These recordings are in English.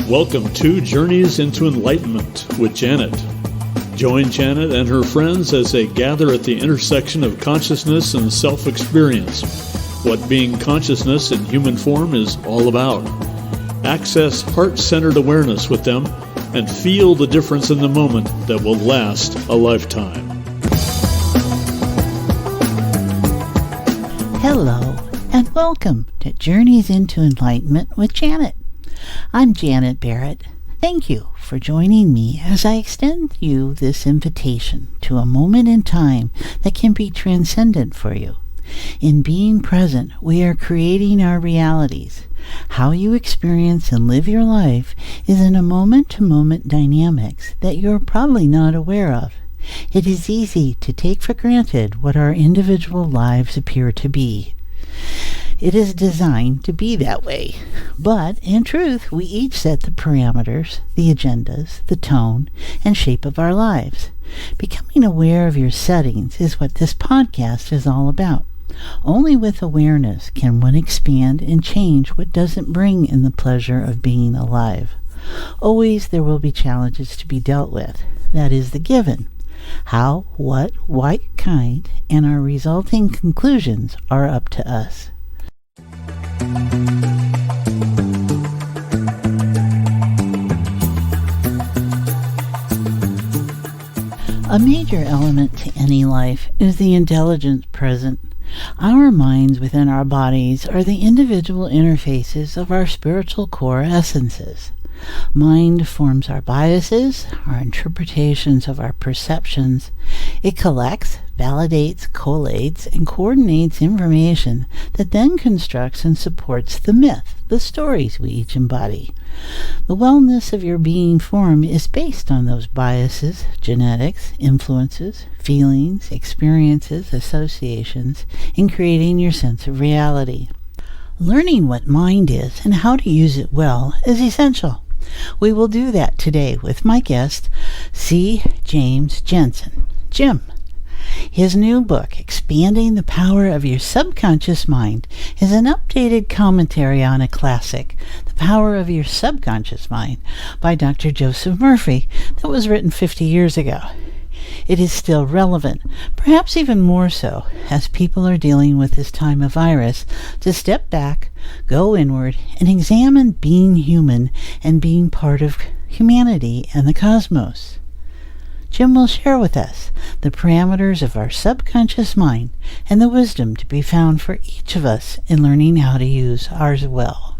Welcome to Journeys into Enlightenment with Janet. Join Janet and her friends as they gather at the intersection of consciousness and self-experience, what being consciousness in human form is all about. Access heart-centered awareness with them and feel the difference in the moment that will last a lifetime. Hello, and welcome to Journeys into Enlightenment with Janet. I'm Janet Barrett. Thank you for joining me as I extend you this invitation to a moment in time that can be transcendent for you. In being present, we are creating our realities. How you experience and live your life is in a moment-to-moment dynamics that you're probably not aware of. It is easy to take for granted what our individual lives appear to be. It is designed to be that way. But, in truth, we each set the parameters, the agendas, the tone, and shape of our lives. Becoming aware of your settings is what this podcast is all about. Only with awareness can one expand and change what doesn't bring in the pleasure of being alive. Always there will be challenges to be dealt with. That is the given. How, what kind, and our resulting conclusions are up to us. A major element to any life is the intelligence present. Our minds within our bodies are the individual interfaces of our spiritual core essences. Mind forms our biases, our interpretations of our perceptions. It collects, validates, collates, and coordinates information that then constructs and supports the myth, the stories we each embody. The wellness of your being form is based on those biases, genetics, influences, feelings, experiences, associations, in creating your sense of reality. Learning what mind is and how to use it well is essential. We will do that today with my guest, C. James Jensen, Jim. His new book, Expanding the Power of Your Subconscious Mind, is an updated commentary on a classic, The Power of Your Subconscious Mind, by Dr. Joseph Murphy, that was written 50 years ago. It is still relevant, perhaps even more so, as people are dealing with this time of virus, to step back, go inward, and examine being human and being part of humanity and the cosmos. Jim will share with us the parameters of our subconscious mind and the wisdom to be found for each of us in learning how to use ours well.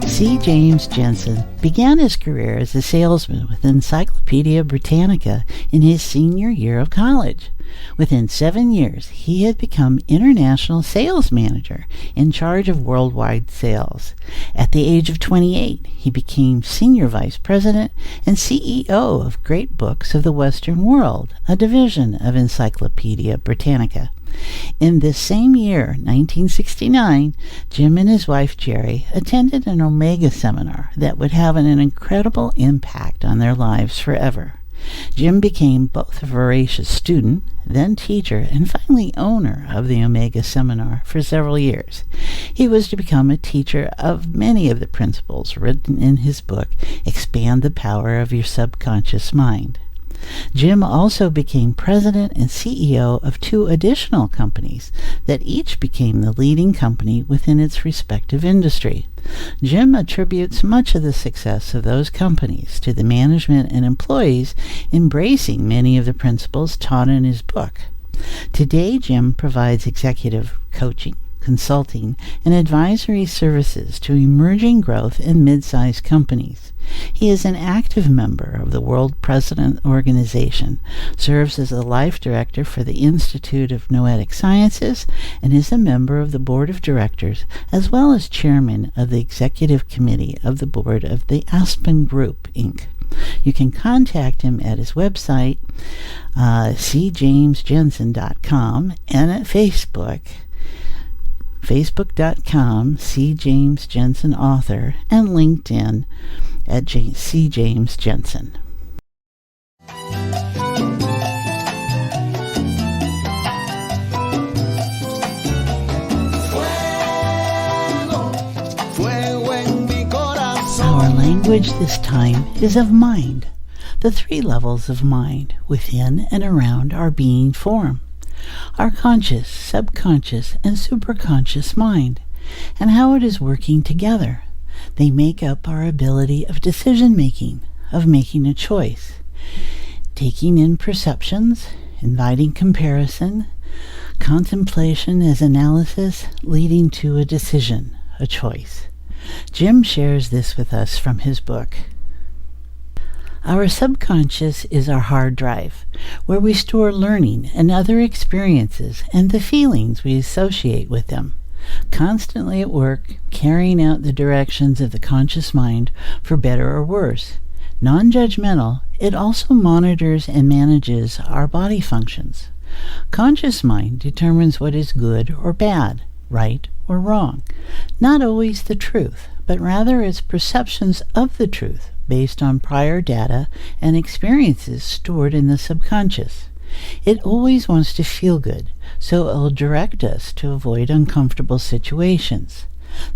C. James Jensen began his career as a salesman with Encyclopedia Britannica in his senior year of college. Within 7 years, he had become International Sales Manager in charge of worldwide sales. At the age of 28, he became Senior Vice President and CEO of Great Books of the Western World, a division of Encyclopedia Britannica. In this same year, 1969, Jim and his wife Jerry attended an Omega seminar that would have an incredible impact on their lives forever. Jim became both a voracious student, then teacher, and finally owner of the Omega seminar for several years. He was to become a teacher of many of the principles written in his book, Expand the Power of Your Subconscious Mind. Jim also became president and CEO of 2 additional companies that each became the leading company within its respective industry. Jim attributes much of the success of those companies to the management and employees embracing many of the principles taught in his book. Today, Jim provides executive coaching, consulting, and advisory services to emerging growth and mid-sized companies. He is an active member of the World President Organization, serves as a life director for the Institute of Noetic Sciences, and is a member of the board of directors, as well as chairman of the executive committee of the board of the Aspen Group, Inc. You can contact him at his website, cjamesjensen.com, and at Facebook, Facebook.com, C. James Jensen Author, and LinkedIn at C. James Jensen. Our language this time is of mind, the three levels of mind within and around our being form. Our conscious, subconscious, and superconscious mind, and how it is working together. They make up our ability of decision-making, of making a choice, taking in perceptions, inviting comparison, contemplation as analysis, leading to a decision, a choice. Jim shares this with us from his book. Our subconscious is our hard drive, where we store learning and other experiences and the feelings we associate with them, constantly at work, carrying out the directions of the conscious mind for better or worse. Non-judgmental, it also monitors and manages our body functions. Conscious mind determines what is good or bad, right or wrong, not always the truth, but rather its perceptions of the truth based on prior data and experiences stored in the subconscious. It always wants to feel good, so it will direct us to avoid uncomfortable situations.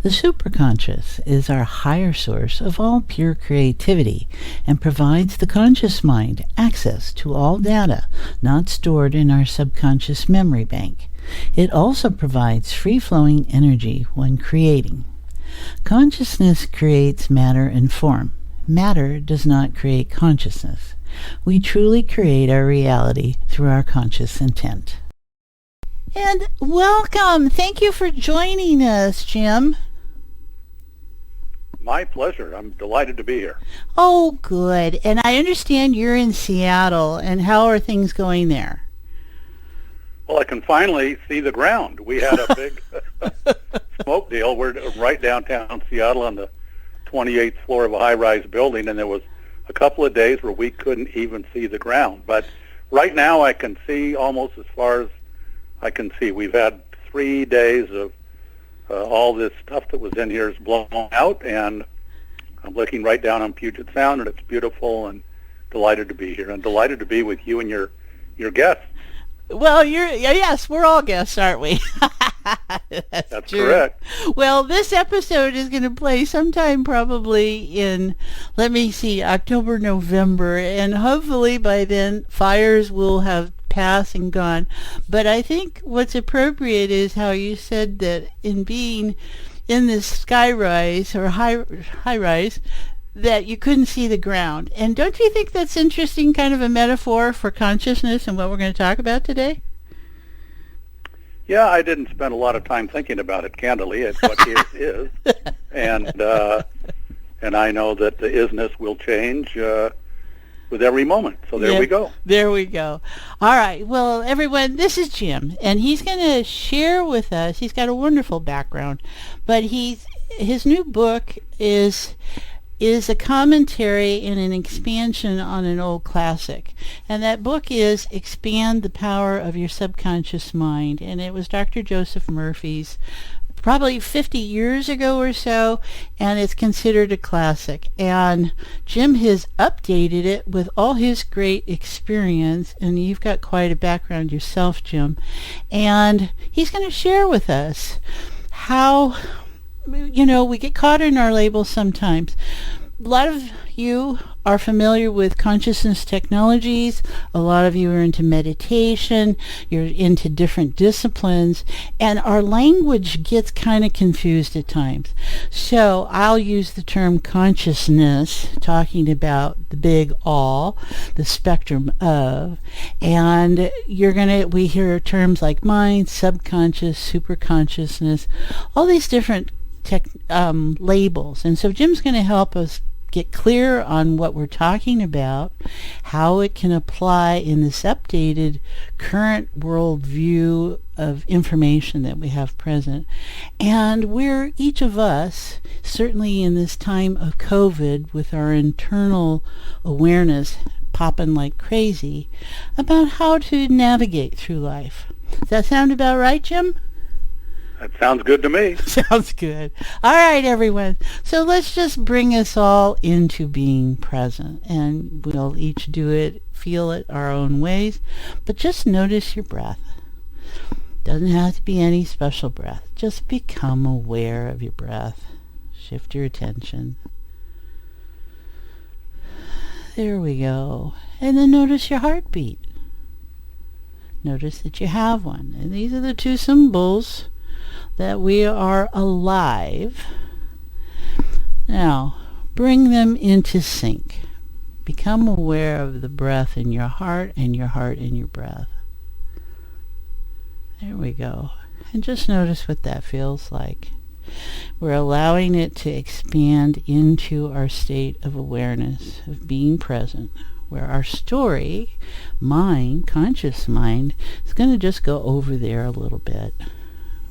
The superconscious is our higher source of all pure creativity and provides the conscious mind access to all data not stored in our subconscious memory bank. It also provides free-flowing energy when creating. Consciousness creates matter and form. Matter does not create consciousness. We truly create our reality through our conscious intent. And welcome. Thank you for joining us, Jim. My pleasure. I'm delighted to be here. Oh, good. And I understand you're in Seattle. And how are things going there? Well, I can finally see the ground. We had a big smoke deal. We're right downtown Seattle on the 28th floor of a high-rise building, and there was a couple of days where we couldn't even see the ground. But right now I can see almost as far as I can see. We've had 3 days of all this stuff that was in here is blown out, and I'm looking right down on Puget Sound, and it's beautiful, and delighted to be here, and delighted to be with you and your guests. Well, yes, we're all guests, aren't we? That's correct. Well, this episode is going to play sometime probably in, let me see, October, November, and hopefully by then fires will have passed and gone. But I think what's appropriate is how you said that in being in this skyrise or high rise, that you couldn't see the ground. And don't you think that's interesting, kind of a metaphor for consciousness and what we're going to talk about today? Yeah, I didn't spend a lot of time thinking about it, candidly. It's what is. And I know that the isness will change with every moment. So there we go. There we go. All right. Well, everyone, this is Jim, and he's going to share with us. He's got a wonderful background, but his new book is a commentary and an expansion on an old classic. And that book is Expand the Power of Your Subconscious Mind. And it was Dr. Joseph Murphy's probably 50 years ago or so, and it's considered a classic. And Jim has updated it with all his great experience, and you've got quite a background yourself, Jim. And he's going to share with us how, we get caught in our labels sometimes. A lot of you are familiar with consciousness technologies. A lot of you are into meditation. You're into different disciplines. And our language gets kind of confused at times. So I'll use the term consciousness, talking about the big all, the spectrum of. And we hear terms like mind, subconscious, superconsciousness, all these different labels. And so Jim's going to help us get clear on what we're talking about, how it can apply in this updated current world view of information that we have present, and where each of us, certainly in this time of COVID, with our internal awareness popping like crazy, about how to navigate through life. Does that sound about right, Jim? That sounds good to me. Sounds good. All right, everyone. So let's just bring us all into being present, and we'll each do it, feel it our own ways, but just notice your breath. Doesn't have to be any special breath. Just become aware of your breath. Shift your attention. There we go. And then notice your heartbeat. Notice that you have one. And these are the two symbols that we are alive. Now, bring them into sync. Become aware of the breath in your heart and your heart in your breath. There we go. And just notice what that feels like. We're allowing it to expand into our state of awareness, of being present, where our story, mind, conscious mind, is going to just go over there a little bit.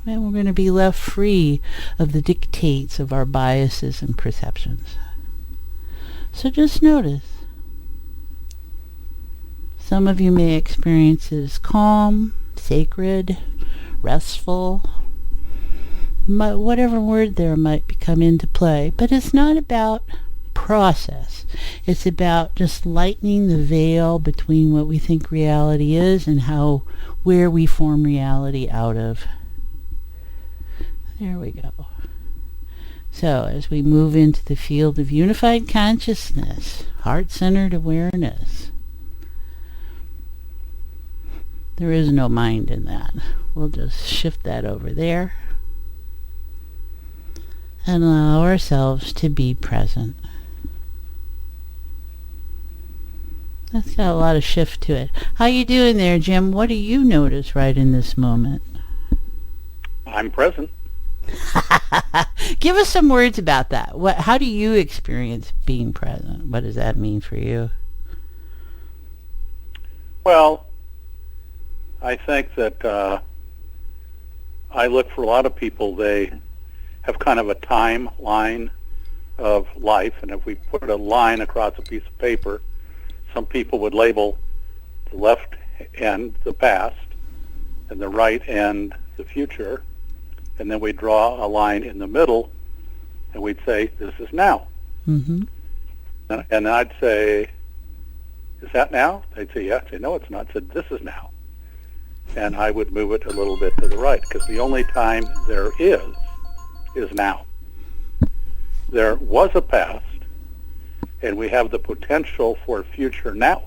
And we're going to be left free of the dictates of our biases and perceptions. So just notice. Some of you may experience it as calm, sacred, restful, whatever word there might come into play. But it's not about process. It's about just lightening the veil between what we think reality is and where we form reality out of. There we go. So as we move into the field of unified consciousness, heart-centered awareness, there is no mind in that. We'll just shift that over there and allow ourselves to be present. That's got a lot of shift to it. How you doing there, Jim? What do you notice right in this moment? I'm present. Give us some words about that. How do you experience being present? What does that mean for you? Well, I think that I look for a lot of people, they have kind of a timeline of life, and if we put a line across a piece of paper, some people would label the left end the past and the right end the future, and then we draw a line in the middle and we'd say, this is now. Mm-hmm. And I'd say, is that now? They'd say, yeah. I'd say, no, it's not. I said, this is now. And I would move it a little bit to the right, because the only time there is now. There was a past, and we have the potential for future nows.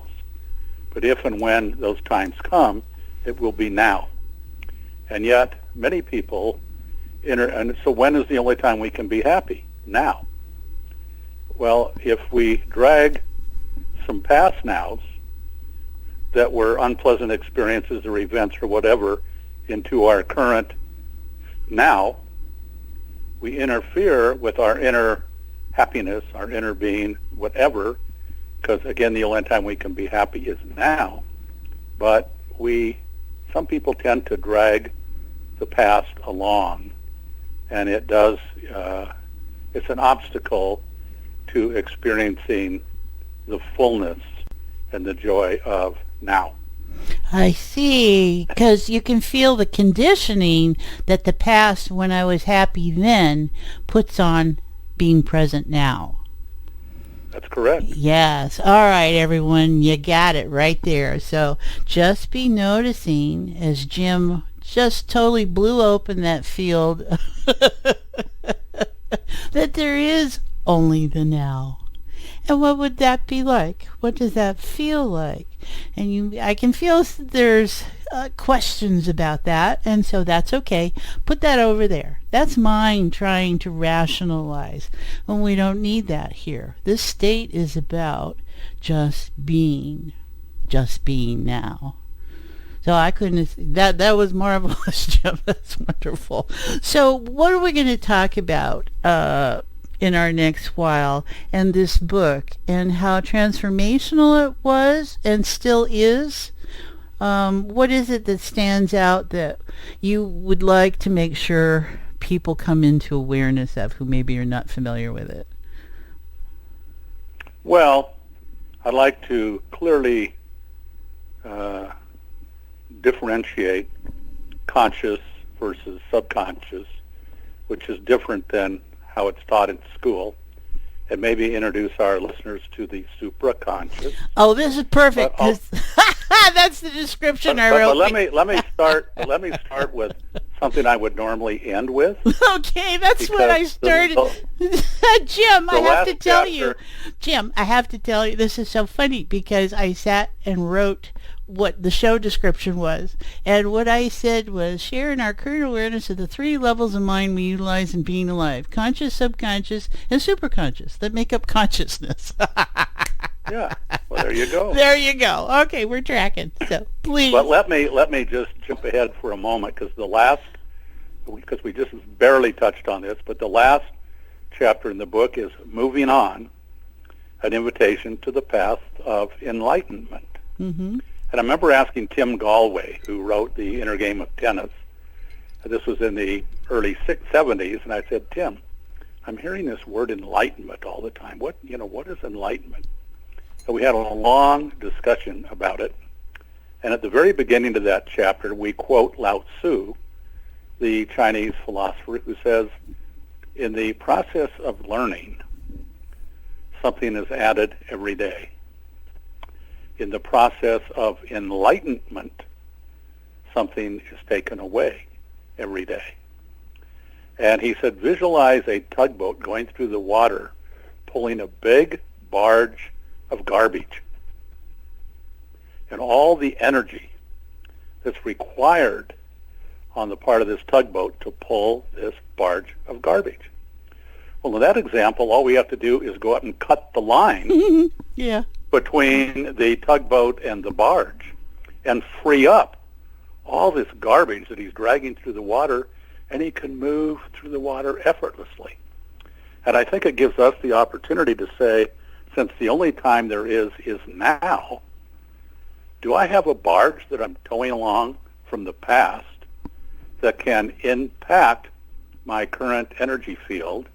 But if and when those times come, it will be now. And yet, many people and so when is the only time we can be happy? Now. Well, if we drag some past nows that were unpleasant experiences or events or whatever into our current now, we interfere with our inner happiness, our inner being, whatever, because again, the only time we can be happy is now. But some people tend to drag the past along, and it does, it's an obstacle to experiencing the fullness and the joy of now. I see, because you can feel the conditioning that the past, when I was happy then, puts on being present now. That's correct. Yes. All right, everyone, you got it right there. So just be noticing as Jim just totally blew open that field that there is only the now. And what would that be like? What does that feel like? And I can feel there's questions about that, and so that's okay. Put that over there. That's mind trying to rationalize when we don't need that here. This state is about just being now. So I couldn't, that was marvelous, Jim. That's wonderful. So what are we going to talk about in our next while, and this book, and how transformational it was and still is? What is it that stands out that you would like to make sure people come into awareness of who maybe are not familiar with it? Well, I'd like to clearly differentiate conscious versus subconscious, which is different than how it's taught in school, and maybe introduce our listeners to the supraconscious. Oh, this is perfect, 'cause that's the description I wrote. But let me start with something I would normally end with. Okay, that's what I started. Jim, I have to tell you. Jim, I have to tell you, this is so funny because I sat and wrote what the show description was. And what I said was, sharing our current awareness of the three levels of mind we utilize in being alive: conscious, subconscious, and superconscious, that make up consciousness. Yeah, well, there you go. There you go. Okay, we're tracking. So please. But let me just jump ahead for a moment, because we just barely touched on this, but the last chapter in the book is Moving On, an invitation to the path of enlightenment. Mm-hmm. And I remember asking Tim Galway, who wrote The Inner Game of Tennis, and this was in the early 70s, and I said, Tim, I'm hearing this word enlightenment all the time. What is enlightenment? So we had a long discussion about it, and at the very beginning of that chapter, we quote Lao Tzu, the Chinese philosopher, who says, in the process of learning, something is added every day. In the process of enlightenment, something is taken away every day. And he said, visualize a tugboat going through the water, pulling a big barge of garbage. And all the energy that's required on the part of this tugboat to pull this barge of garbage. Well, in that example, all we have to do is go out and cut the line Yeah. between the tugboat and the barge and free up all this garbage that he's dragging through the water, and he can move through the water effortlessly. And I think it gives us the opportunity to say, since the only time there is now, do I have a barge that I'm towing along from the past that can impact my current energy field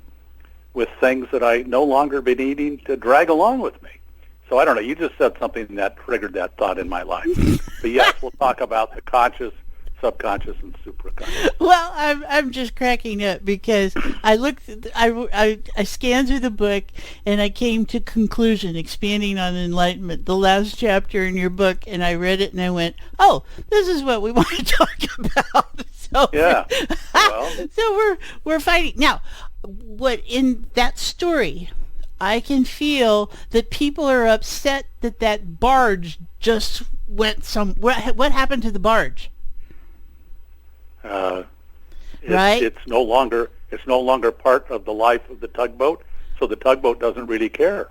with things that I no longer be needing to drag along with me? So I don't know, you just said something that triggered that thought in my life. But yes, we'll talk about the conscious, subconscious, and supraconscious. Well, I'm just cracking up because I looked, I scanned through the book and I came to conclusion, expanding on enlightenment, the last chapter in your book, and I read it and I went, oh, this is what we want to talk about. So Yeah. Well, so we're fighting now. What in that story? I can feel that people are upset that barge just went what happened to the barge? Right? It's no longer part of the life of the tugboat, so the tugboat doesn't really care.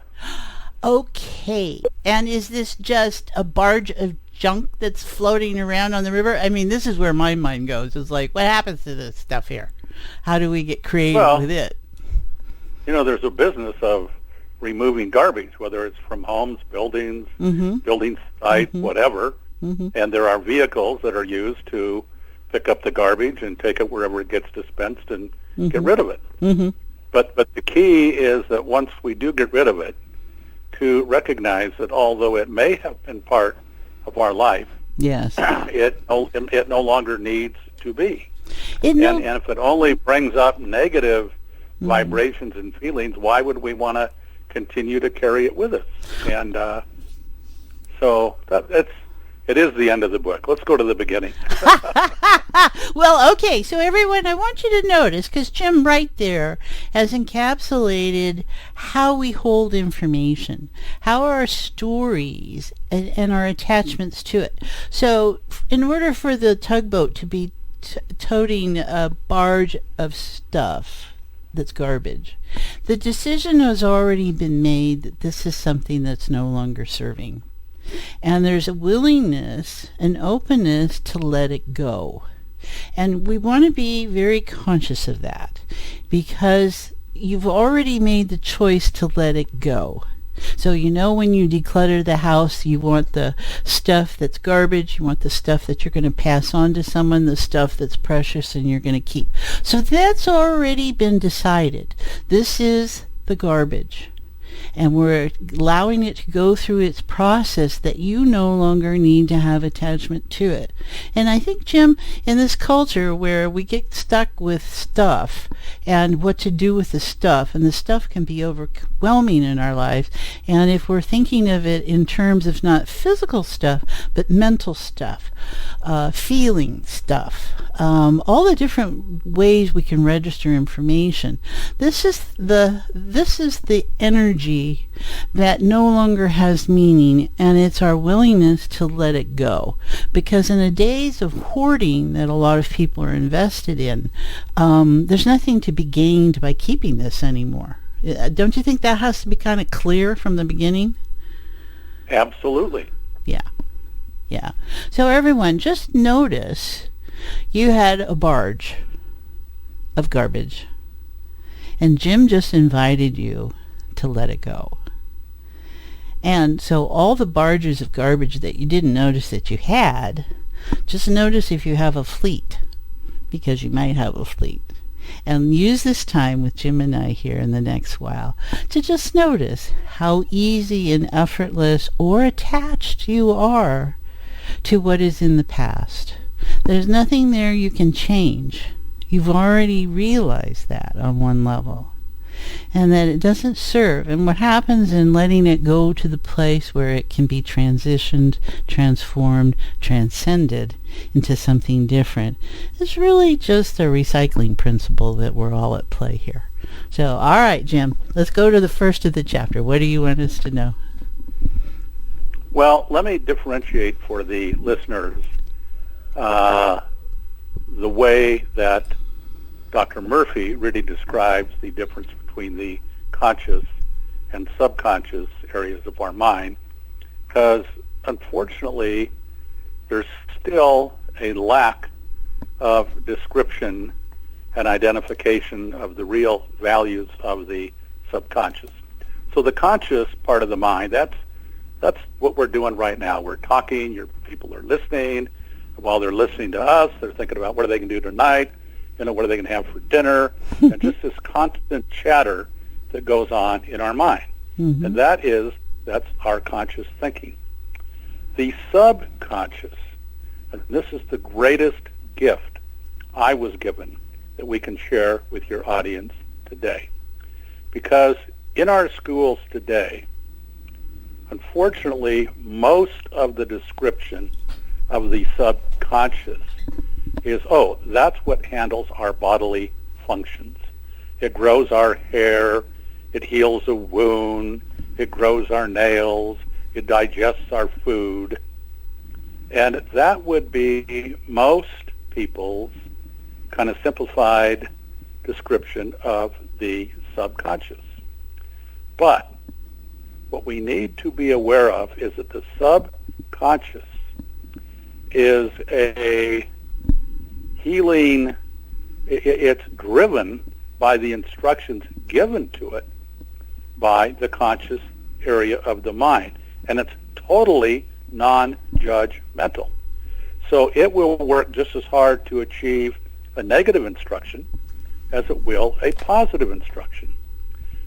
Okay. And is this just a barge of junk that's floating around on the river? I mean, this is where my mind goes. It's like, what happens to this stuff here? How do we get creative with it? There's a business of removing garbage, whether it's from homes, buildings, building sites, whatever. And there are vehicles that are used to pick up the garbage and take it wherever it gets dispensed and get rid of it. But the key is that once we do get rid of it, to recognize that although it may have been part of our life, yes, it no longer needs to be. And if it only brings up negative vibrations and feelings, why would we want to continue to carry it with us? And so it is the end of the book. Let's go to the beginning. Well, okay, so everyone, I want you to notice, because Jim right there has encapsulated how we hold information, how our stories and our attachments to it. So in order for the tugboat to be toting a barge of stuff that's garbage, the decision has already been made that this is something that's no longer serving. And there's a willingness, an openness to let it go. And we want to be very conscious of that, because you've already made the choice to let it go. So when you declutter the house, you want the stuff that's garbage, you want the stuff that you're going to pass on to someone, the stuff that's precious and you're going to keep. So that's already been decided. This is the garbage. and we're allowing it to go through its process that you no longer need to have attachment to it. And I think, Jim, in this culture where we get stuck with stuff and what to do with the stuff, and the stuff can be overwhelming in our lives, and if we're thinking of it in terms of not physical stuff, but mental stuff, feeling stuff, all the different ways we can register information, this is the energy that no longer has meaning, and it's our willingness to let it go. Because in the days of hoarding that a lot of people are invested in, there's nothing to be gained by keeping this anymore. Don't you think that has to be kind of clear from the beginning? Absolutely. Yeah. So everyone, just notice you had a barge of garbage, and Jim just invited you to let it go. And so all the barges of garbage that you didn't notice that you had, just notice if you have a fleet, because you might have a fleet. And use this time with Jim and I here in the next while to just notice how easy and effortless or attached you are to what is in the past. There's nothing there you can change. You've already realized that on one level. And that it doesn't serve. And what happens in letting it go to the place where it can be transitioned, transformed, transcended into something different is really just a recycling principle that we're all at play here. So, all right, Jim, let's go to the first of the chapter. What do you want us to know? Well, let me differentiate for the listeners the way that Dr. Murphy really describes the difference between the conscious and subconscious areas of our mind, because unfortunately there's still a lack of description and identification of the real values of the subconscious. So the conscious part of the mind, that's what we're doing right now. We're talking, people are listening. While they're listening to us, they're thinking about what are they going to do tonight, what are they going to have for dinner, and just this constant chatter that goes on in our mind. Mm-hmm. And that's our conscious thinking. The subconscious, and this is the greatest gift I was given that we can share with your audience today. Because in our schools today, unfortunately, most of the description of the subconscious is, that's what handles our bodily functions. It grows our hair, it heals a wound, it grows our nails, it digests our food. And that would be most people's kind of simplified description of the subconscious. But what we need to be aware of is that the subconscious is a healing, it's driven by the instructions given to it by the conscious area of the mind. And it's totally non-judgmental. So it will work just as hard to achieve a negative instruction as it will a positive instruction.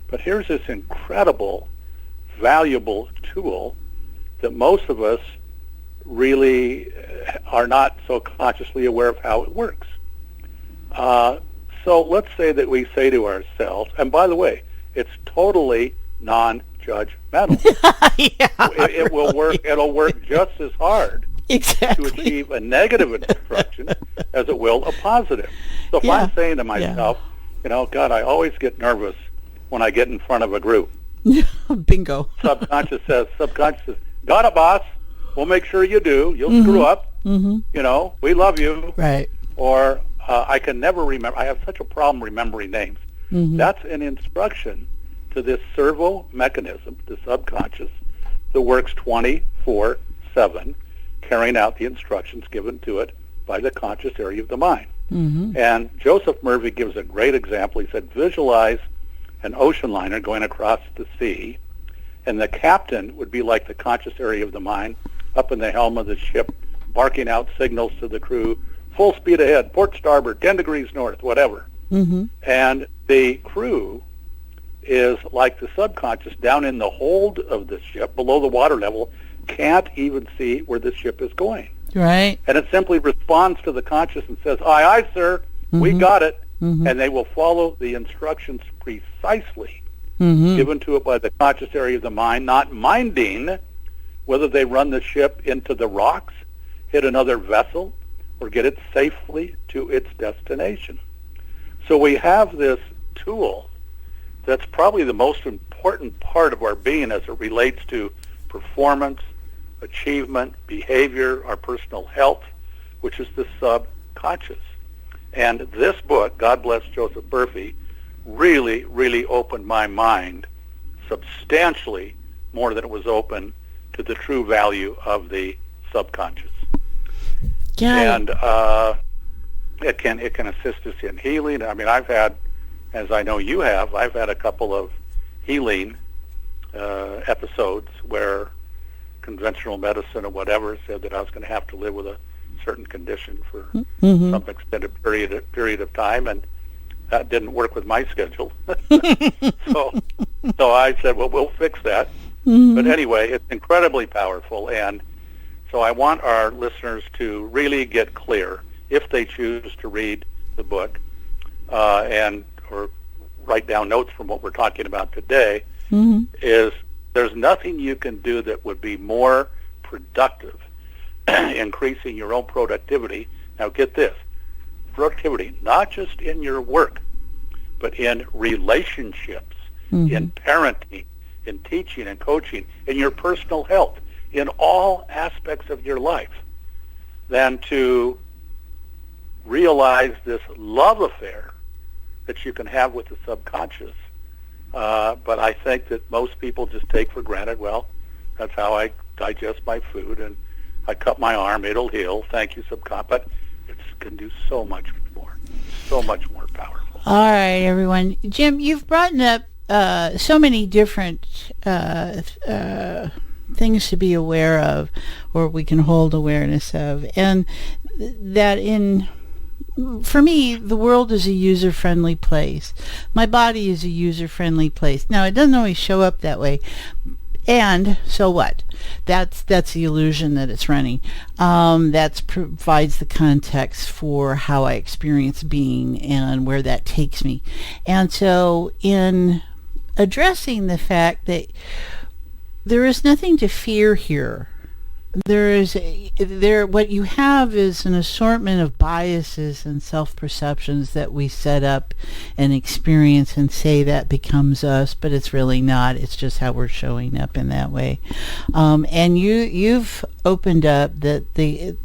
But here's this incredible, valuable tool that most of us really are not so consciously aware of how it works. So let's say that we say to ourselves, and by the way, it's totally non-judgmental. It will work. It'll work just as hard to achieve a negative instruction as it will a positive. So if I'm saying to myself, God, I always get nervous when I get in front of a group. Bingo. Subconscious says, got it, boss. We'll make sure you do. You'll screw up. Mm-hmm. We love you. Right. Or I can never remember. I have such a problem remembering names. Mm-hmm. That's an instruction to this servo mechanism, the subconscious, that works 24/7, carrying out the instructions given to it by the conscious area of the mind. Mm-hmm. And Joseph Murphy gives a great example. He said, visualize an ocean liner going across the sea, and the captain would be like the conscious area of the mind up in the helm of the ship, barking out signals to the crew, full speed ahead, port starboard, 10 degrees north, whatever. Mm-hmm. And the crew is like the subconscious down in the hold of the ship below the water level can't even see where the ship is going. Right. And it simply responds to the conscious and says, aye, aye, sir, we got it. And they will follow the instructions precisely given to it by the conscious area of the mind, not minding whether they run the ship into the rocks, hit another vessel, or get it safely to its destination. So we have this tool that's probably the most important part of our being as it relates to performance, achievement, behavior, our personal health, which is the subconscious. And this book, God Bless Joseph Murphy, really, really opened my mind substantially more than it was open to the true value of the subconscious. Yeah. And it can assist us in healing. I mean, I've had, as I know you have, I've had a couple of healing episodes where conventional medicine or whatever said that I was going to have to live with a certain condition for some extended period of time, and that didn't work with my schedule. so I said, well, we'll fix that. But anyway, it's incredibly powerful, and so I want our listeners to really get clear, if they choose to read the book and or write down notes from what we're talking about today, is there's nothing you can do that would be more productive, increasing your own productivity. Now get this, productivity, not just in your work, but in relationships, in parenting, in teaching and coaching, in your personal health, in all aspects of your life, than to realize this love affair that you can have with the subconscious. But I think that most people just take for granted, well, that's how I digest my food, and I cut my arm, it'll heal, thank you, subconscious. But it can do so much more powerful. All right, everyone. Jim, you've brought up so many different things to be aware of, or we can hold awareness of, and that for me, the world is a user-friendly place. My body is a user-friendly place. Now, it doesn't always show up that way. And so what? That's the illusion that it's running. That provides the context for how I experience being and where that takes me. And so in addressing the fact that there is nothing to fear here, what you have is an assortment of biases and self-perceptions that we set up and experience and say that becomes us, but it's really not. It's just how we're showing up in that way. And you've opened up that the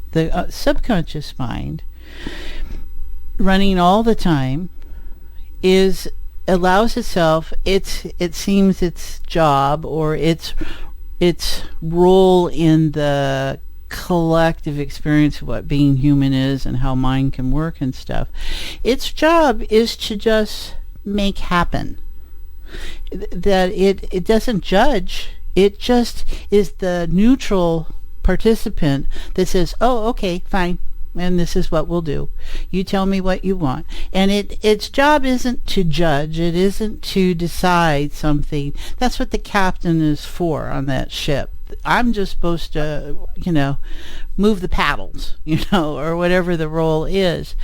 subconscious mind, running all the time, allows itself, it seems its job or its role in the collective experience of what being human is and how mind can work and stuff. Its job is to just make happen. That it doesn't judge. It just is the neutral participant that says, oh, okay, fine, and this is what we'll do. You tell me what you want. And its job isn't to judge. It isn't to decide something. That's what the captain is for on that ship. I'm just supposed to, move the paddles, or whatever the role is.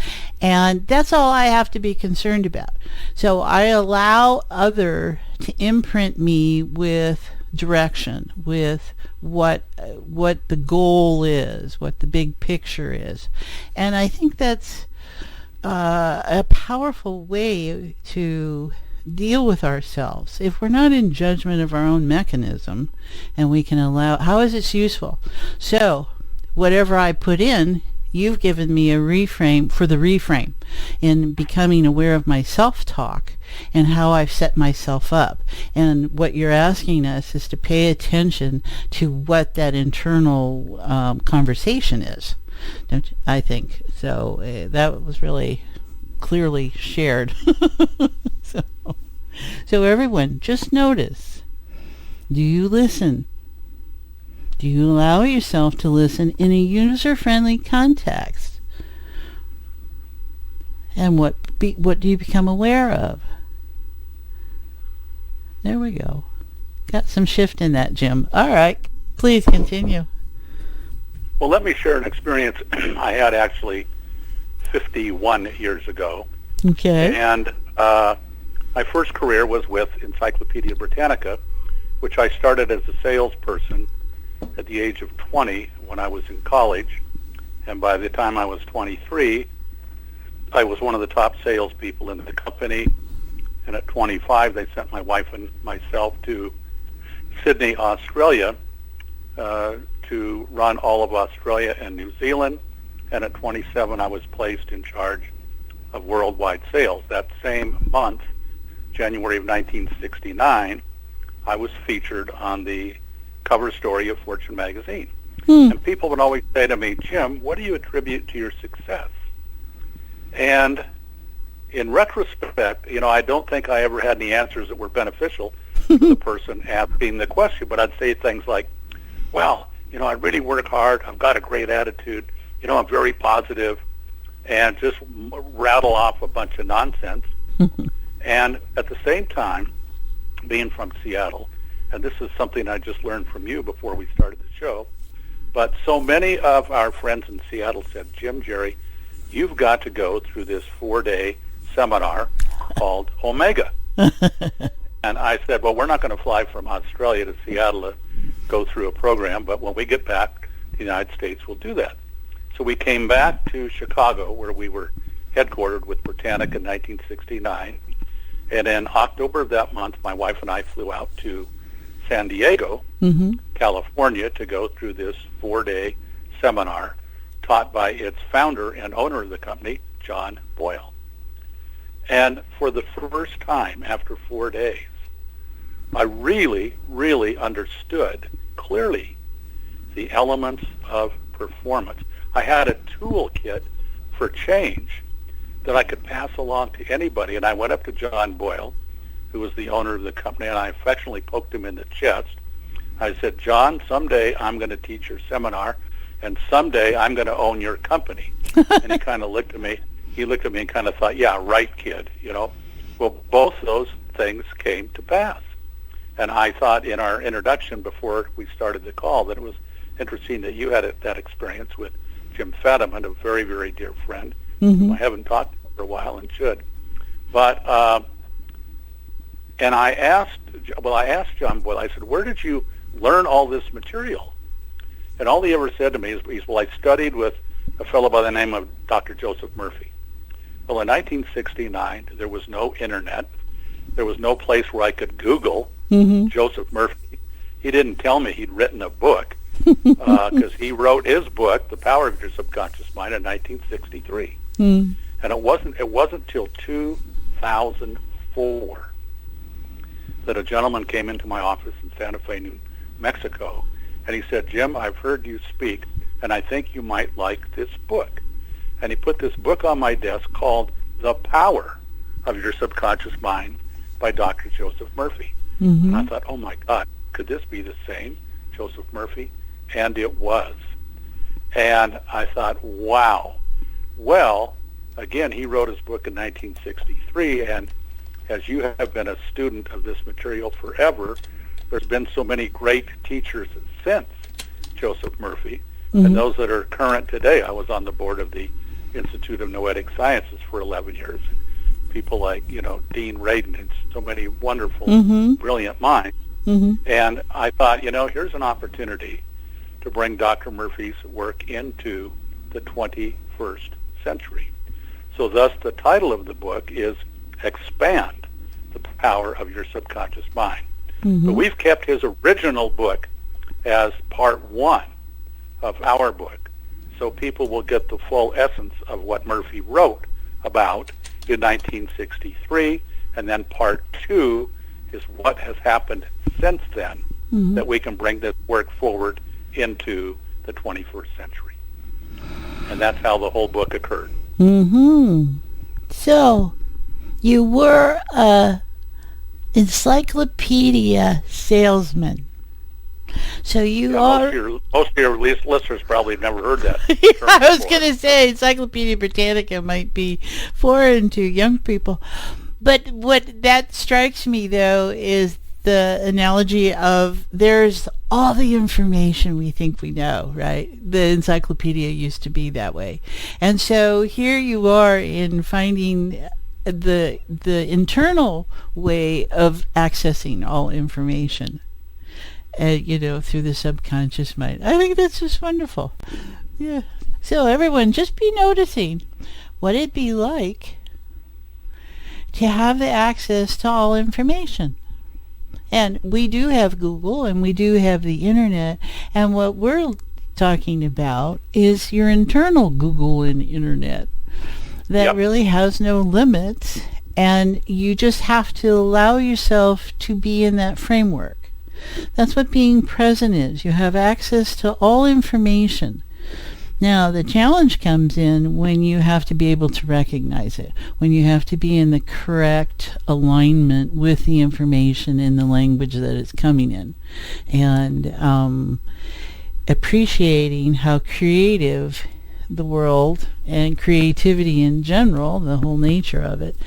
And that's all I have to be concerned about. So I allow other to imprint me with direction, with what the goal is, what the big picture is. And I think that's a powerful way to deal with ourselves. If we're not in judgment of our own mechanism, and we can allow, how is this useful? So whatever I put in, you've given me a reframe for the reframe in becoming aware of my self-talk and how I've set myself up. And what you're asking us is to pay attention to what that internal conversation is, don't you? I think. So that was really clearly shared. So everyone, just notice, do you listen? Do you allow yourself to listen in a user-friendly context? And what do you become aware of? There we go. Got some shift in that, Jim. All right. Please continue. Well, let me share an experience I had actually 51 years ago. Okay. And my first career was with Encyclopedia Britannica, which I started as a salesperson at the age of 20 when I was in college. And by the time I was 23, I was one of the top salespeople in the company. And at 25, they sent my wife and myself to Sydney, Australia, to run all of Australia and New Zealand. And at 27, I was placed in charge of worldwide sales. That same month, January of 1969, I was featured on the cover story of Fortune magazine. And people would always say to me, Jim, what do you attribute to your success? And in retrospect, I don't think I ever had any answers that were beneficial to the person asking the question, but I'd say things like, well, I really work hard, I've got a great attitude, I'm very positive, and just rattle off a bunch of nonsense. And at the same time, being from Seattle, and this is something I just learned from you before we started the show, but so many of our friends in Seattle said, Jim, Jerry, you've got to go through this 4-day seminar called Omega. And I said, well, we're not going to fly from Australia to Seattle to go through a program, but when we get back to the United States, we'll do that. So we came back to Chicago, where we were headquartered with Britannica in 1969. And in October of that month, my wife and I flew out to San Diego, California, to go through this 4-day seminar taught by its founder and owner of the company, John Boyle. And for the first time after 4 days, I really, really understood clearly the elements of performance. I had a toolkit for change that I could pass along to anybody. And I went up to John Boyle, who was the owner of the company, and I affectionately poked him in the chest. I said, John, someday I'm going to teach your seminar, and someday I'm going to own your company. And he kind of looked at me. He looked at me and kind of thought, yeah, right, kid, Well, both those things came to pass. And I thought in our introduction before we started the call that it was interesting that you had that experience with Jim Fadiman, a very, very dear friend, whom I haven't talked to for a while and should. But, and I asked John Boyle, I said, where did you learn all this material? And all he ever said to me is, well, I studied with a fellow by the name of Dr. Joseph Murphy. Well, in 1969, there was no internet. There was no place where I could Google Joseph Murphy. He didn't tell me he'd written a book because he wrote his book, The Power of Your Subconscious Mind, in 1963. And it wasn't till 2004 that a gentleman came into my office in Santa Fe, New Mexico, and he said, Jim, I've heard you speak, and I think you might like this book. And he put this book on my desk called The Power of Your Subconscious Mind by Dr. Joseph Murphy. And I thought, oh my God, could this be the same Joseph Murphy? And it was. And I thought, wow. Well, again, he wrote his book in 1963, and as you have been a student of this material forever, there's been so many great teachers since Joseph Murphy, and those that are current today. I was on the board of the Institute of Noetic Sciences for 11 years. People like, Dean Radin and so many wonderful, brilliant minds. And I thought, here's an opportunity to bring Dr. Murphy's work into the 21st century. So thus the title of the book is Expand the Power of Your Subconscious Mind. But we've kept his original book as part one of our book, so people will get the full essence of what Murphy wrote about in 1963, and then part two is what has happened since then, that we can bring this work forward into the 21st century. And that's how the whole book occurred. So, you were a encyclopedia salesman. So you are... Most of your listeners probably have never heard that. I was going to say Encyclopedia Britannica might be foreign to young people. But what that strikes me, though, is the analogy of there's all the information we think we know, right? The encyclopedia used to be that way. And so here you are in finding the internal way of accessing all information, through the subconscious mind. I think that's just wonderful. Yeah. So everyone, just be noticing what it'd be like to have the access to all information. And we do have Google and we do have the internet, and what we're talking about is your internal Google and internet that really has no limits, and you just have to allow yourself to be in that framework. That's what being present is. You have access to all information. Now, the challenge comes in when you have to be able to recognize it, when you have to be in the correct alignment with the information in the language that it's coming in, and appreciating how creative the world and creativity in general, the whole nature of it,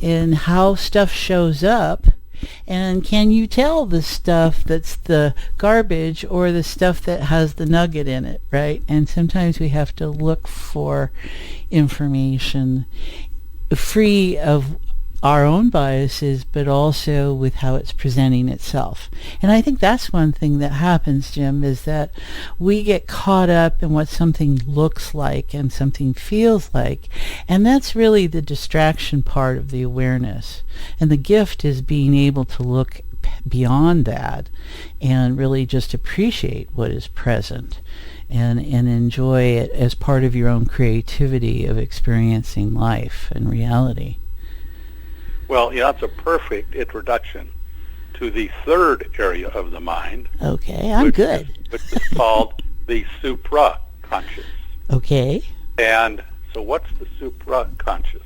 and how stuff shows up. And can you tell the stuff that's the garbage or the stuff that has the nugget in it, right? And sometimes we have to look for information free of our own biases, but also with how it's presenting itself. And I think that's one thing that happens, Jim, is that we get caught up in what something looks like and something feels like, and that's really the distraction part of the awareness. And the gift is being able to look beyond that and really just appreciate what is present and enjoy it as part of your own creativity of experiencing life and reality. Well, that's a perfect introduction to the third area of the mind. Okay, I'm good. Which is called the supraconscious. Okay. And so what's the supraconscious?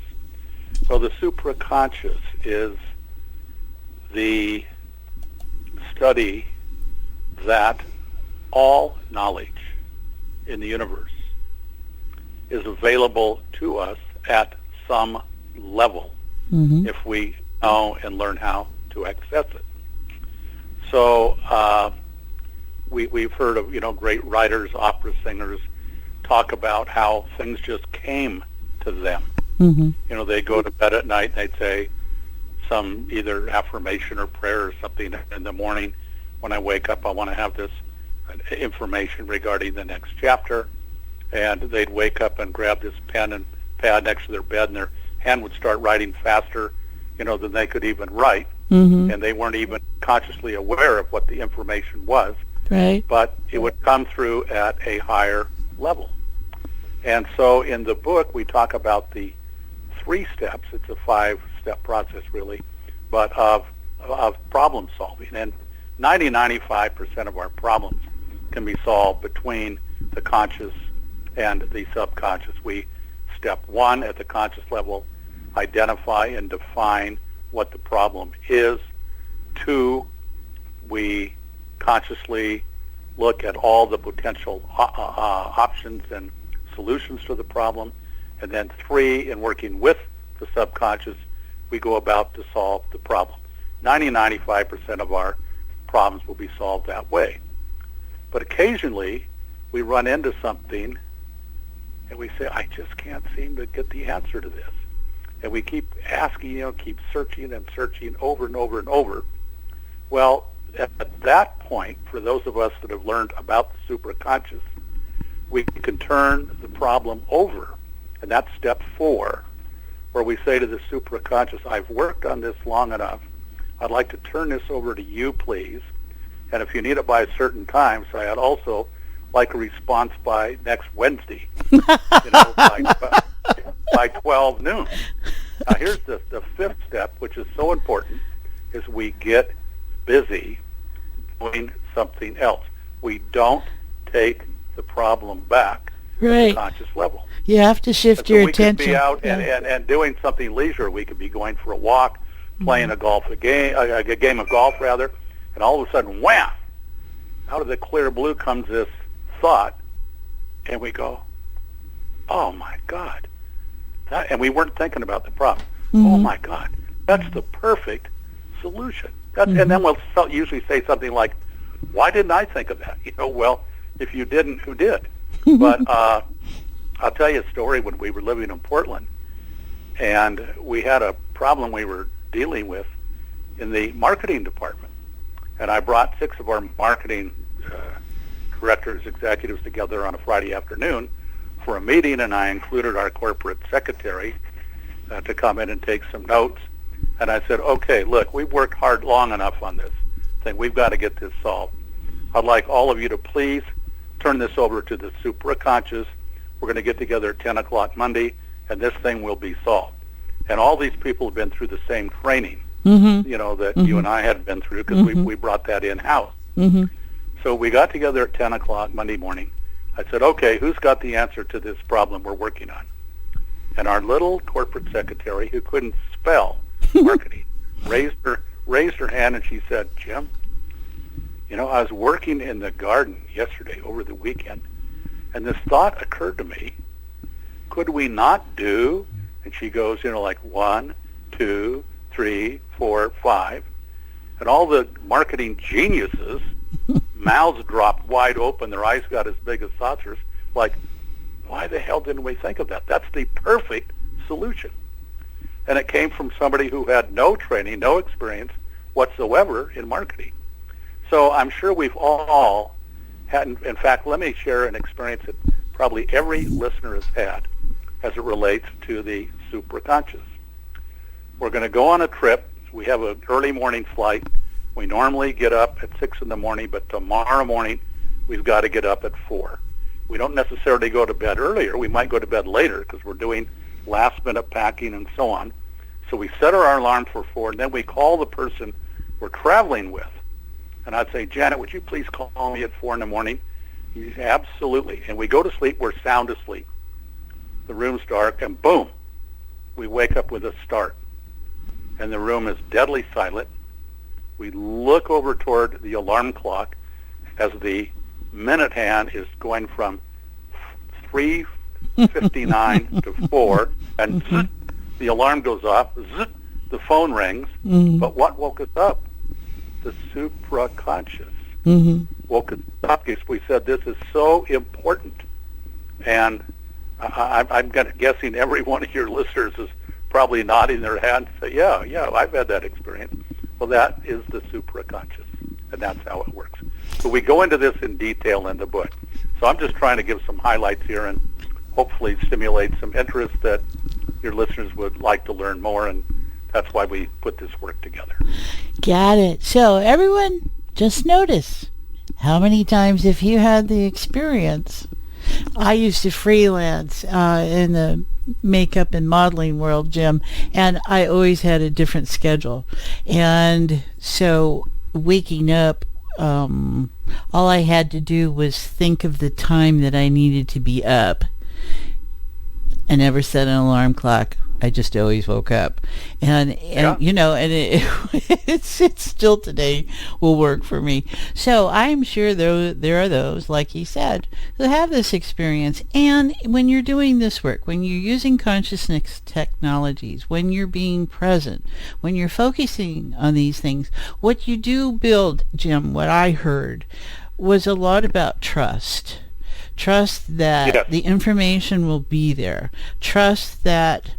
Well, the supraconscious is the study that all knowledge in the universe is available to us at some level. Mm-hmm. If we know and learn how to access it. So we've heard of great writers, opera singers talk about how things just came to them. Mm-hmm. They'd go to bed at night and they'd say some either affirmation or prayer or something. In the morning when I wake up, I want to have this information regarding the next chapter. And they'd wake up and grab this pen and pad next to their bed, and their hand would start writing faster, than they could even write. Mm-hmm. And they weren't even consciously aware of what the information was. Right. But it would come through at a higher level. And so in the book, we talk about the 3 steps. It's a 5-step process, really, but of problem solving. And 95% of our problems can be solved between the conscious and the subconscious. Step 1 at the conscious level, identify and define what the problem is. 2, we consciously look at all the potential options and solutions to the problem. And then 3, in working with the subconscious, we go about to solve the problem. 95% of our problems will be solved that way. But occasionally, we run into something and we say, I just can't seem to get the answer to this. And we keep asking, keep searching and searching over and over and over. Well, at that point, for those of us that have learned about the supraconscious, we can turn the problem over. And that's step 4, where we say to the supraconscious, I've worked on this long enough. I'd like to turn this over to you, please. And if you need it by a certain time, so I'd also like a response by next Wednesday, by 12 noon. Now, here's the 5th step, which is so important, is we get busy doing something else. We don't take the problem back to the conscious level. You have to shift your attention. We could be out and doing something leisure. We could be going for a walk, playing a game of golf, rather, and all of a sudden, wham! Out of the clear blue comes this thought, and we go, oh my God. And we weren't thinking about the problem. Mm-hmm. Oh my God, that's the perfect solution. And then we'll usually say something like, why didn't I think of that? Well, if you didn't, who did? But I'll tell you a story when we were living in Portland, and we had a problem we were dealing with in the marketing department. And I brought 6 of our marketing directors, executives together on a Friday afternoon for a meeting, and I included our corporate secretary to come in and take some notes. And I said, okay, look, we've worked hard long enough on this thing. We've got to get this solved. I'd like all of you to please turn this over to the supraconscious. We're going to get together at 10 o'clock Monday, and this thing will be solved. And all these people have been through the same training, that you and I had been through, because we brought that in-house. So we got together at 10 o'clock Monday morning. I said, okay, who's got the answer to this problem we're working on? And our little corporate secretary, who couldn't spell marketing, raised her hand, and she said, Jim, I was working in the garden yesterday over the weekend, and this thought occurred to me. Could we not do? And she goes, like 1, 2, 3, 4, 5. And all the marketing geniuses, mouths dropped wide open, their eyes got as big as saucers, like, why the hell didn't we think of that? That's the perfect solution. And it came from somebody who had no training, no experience whatsoever in marketing. So I'm sure we've all had, in fact, let me share an experience that probably every listener has had as it relates to the supraconscious. We're going to go on a trip. We have an early morning flight. We normally get up at 6 in the morning, but tomorrow morning we've got to get up at 4. We don't necessarily go to bed earlier. We might go to bed later because we're doing last-minute packing and so on. So we set our alarm for 4, and then we call the person we're traveling with. And I'd say, Janet, would you please call me at 4 in the morning? He'd say, absolutely. And we go to sleep. We're sound asleep. The room's dark, and boom, we wake up with a start. And the room is deadly silent. We look over toward the alarm clock as the minute hand is going from 3:59 to 4, and zzz, the alarm goes off, zzz, the phone rings, but what woke us up? The supraconscious woke us up because we said this is so important. And I'm guessing every one of your listeners is probably nodding their head and say, yeah, I've had that experience. Well, that is the supraconscious, and that's how it works. So we go into this in detail in the book. So I'm just trying to give some highlights here and hopefully stimulate some interest that your listeners would like to learn more, and that's why we put this work together. Got it. So everyone, just notice how many times have you had the experience? I used to freelance in the makeup and modeling world, Jim, and I always had a different schedule. And so waking up, all I had to do was think of the time that I needed to be up. I never set an alarm clock. I just always woke up, and it's still today will work for me. So I'm sure there are those, like he said, who have this experience. And when you're doing this work, when you're using consciousness technologies, when you're being present, when you're focusing on these things, what you do build, Jim, what I heard was a lot about trust. Trust that the information will be there. Trust that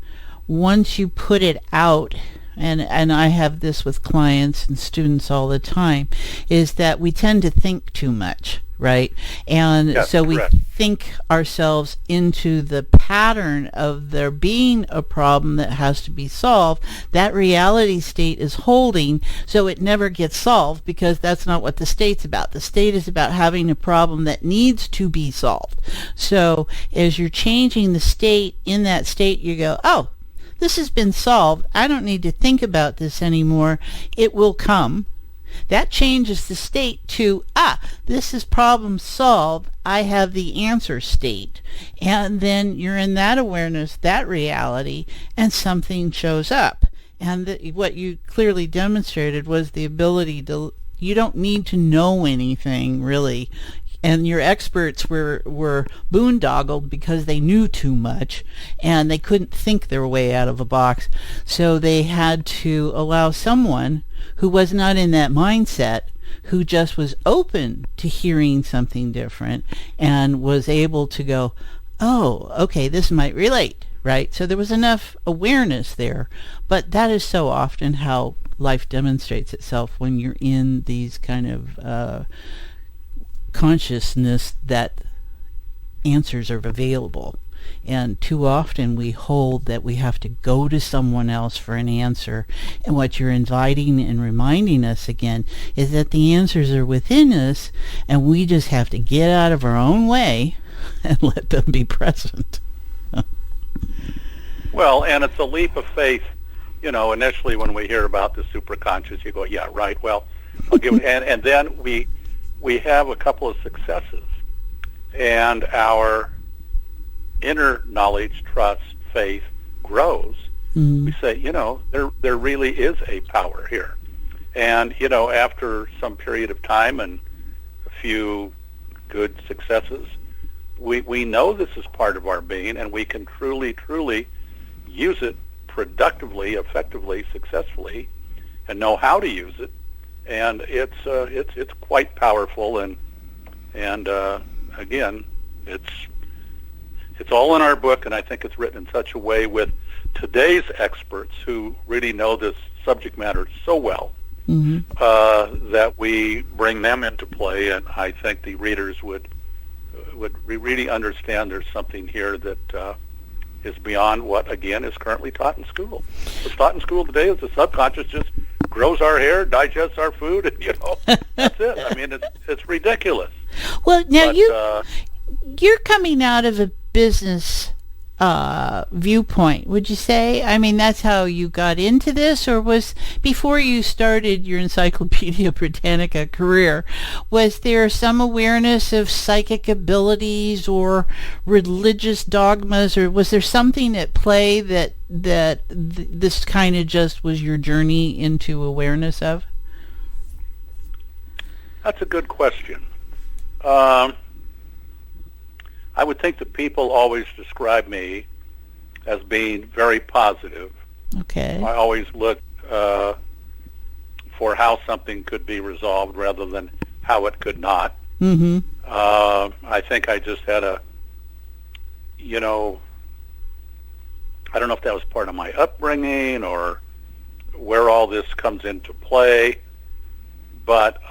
once you put it out, and I have this with clients and students all the time, is that we tend to think too much, right? And so we think ourselves into the pattern of there being a problem that has to be solved. That reality state is holding, so it never gets solved, because that's not what the state's about. The state is about having a problem that needs to be solved. So as you're changing the state, in that state you go, oh, this has been solved. I don't need to think about this anymore. It will come. That changes the state to, this is problem solved. I have the answer state. And then you're in that awareness, that reality, and something shows up. And what you clearly demonstrated was the ability to, you don't need to know anything really and your experts were boondoggled because they knew too much and they couldn't think their way out of a box. So they had to allow someone who was not in that mindset, who just was open to hearing something different and was able to go, oh, okay, this might relate, right? So there was enough awareness there. But that is so often how life demonstrates itself when you're in these kind of consciousness that answers are available. And too often we hold that we have to go to someone else for an answer. And what you're inviting and reminding us again is that the answers are within us, and we just have to get out of our own way and let them be present. Well, and it's a leap of faith. Initially when we hear about the superconscious, you go, yeah, right. Well, I'll give it, and then we have a couple of successes, and our inner knowledge, trust, faith grows. We say, there really is a power here. And, after some period of time and a few good successes, we know this is part of our being, and we can truly, truly use it productively, effectively, successfully, and know how to use it. And it's quite powerful, and again, it's all in our book, and I think it's written in such a way with today's experts who really know this subject matter so well, that we bring them into play, and I think the readers would really understand there's something here that is beyond what, again, is currently taught in school. What's taught in school today is the subconscious just grows our hair, digests our food, and, that's it. I mean, it's ridiculous. Well, now you're coming out of a business viewpoint, would you say? I mean, that's how you got into this, or was, before you started your Encyclopedia Britannica career, was there some awareness of psychic abilities or religious dogmas, or was there something at play that this kind of just was your journey into awareness of? That's a good question. I would think that people always describe me as being very positive. Okay. I always look for how something could be resolved rather than how it could not. Mm-hmm. I think I just had I don't know if that was part of my upbringing or where all this comes into play, but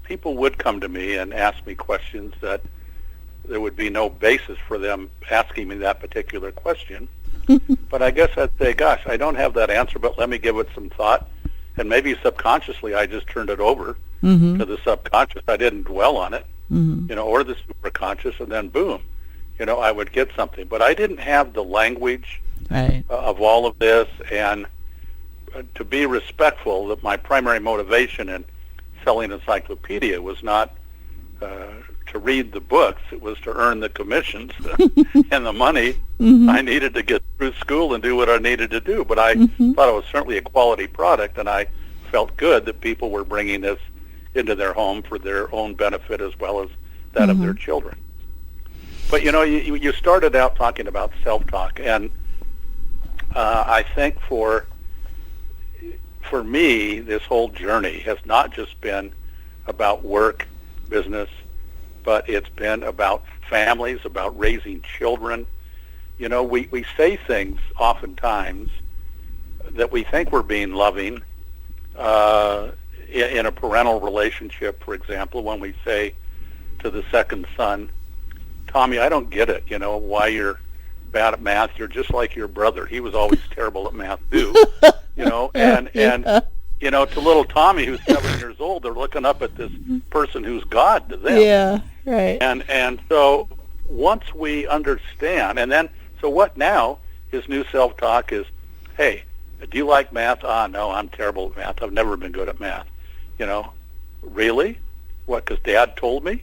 people would come to me and ask me questions that there would be no basis for them asking me that particular question. But I guess I'd say, gosh, I don't have that answer, but let me give it some thought. And maybe subconsciously I just turned it over to the subconscious. I didn't dwell on it, or the superconscious, and then boom, I would get something. But I didn't have the language of all of this, and to be respectful, that my primary motivation in selling encyclopedia was not to read the books. It was to earn the commissions and the money I needed to get through school and do what I needed to do. But I thought it was certainly a quality product, and I felt good that people were bringing this into their home for their own benefit as well as that of their children. But, you started out talking about self-talk, and I think for me, this whole journey has not just been about work, business, but it's been about families, about raising children. We say things oftentimes that we think we're being loving in a parental relationship, for example, when we say to the second son, Tommy, I don't get it, why you're bad at math. You're just like your brother. He was always terrible at math too. And to little Tommy, who's 7 years old, they're looking up at this person who's God to them. Yeah, right. And so once we understand, and then, so what now, his new self-talk is, hey, do you like math? No, I'm terrible at math. I've never been good at math. Really? What, because Dad told me?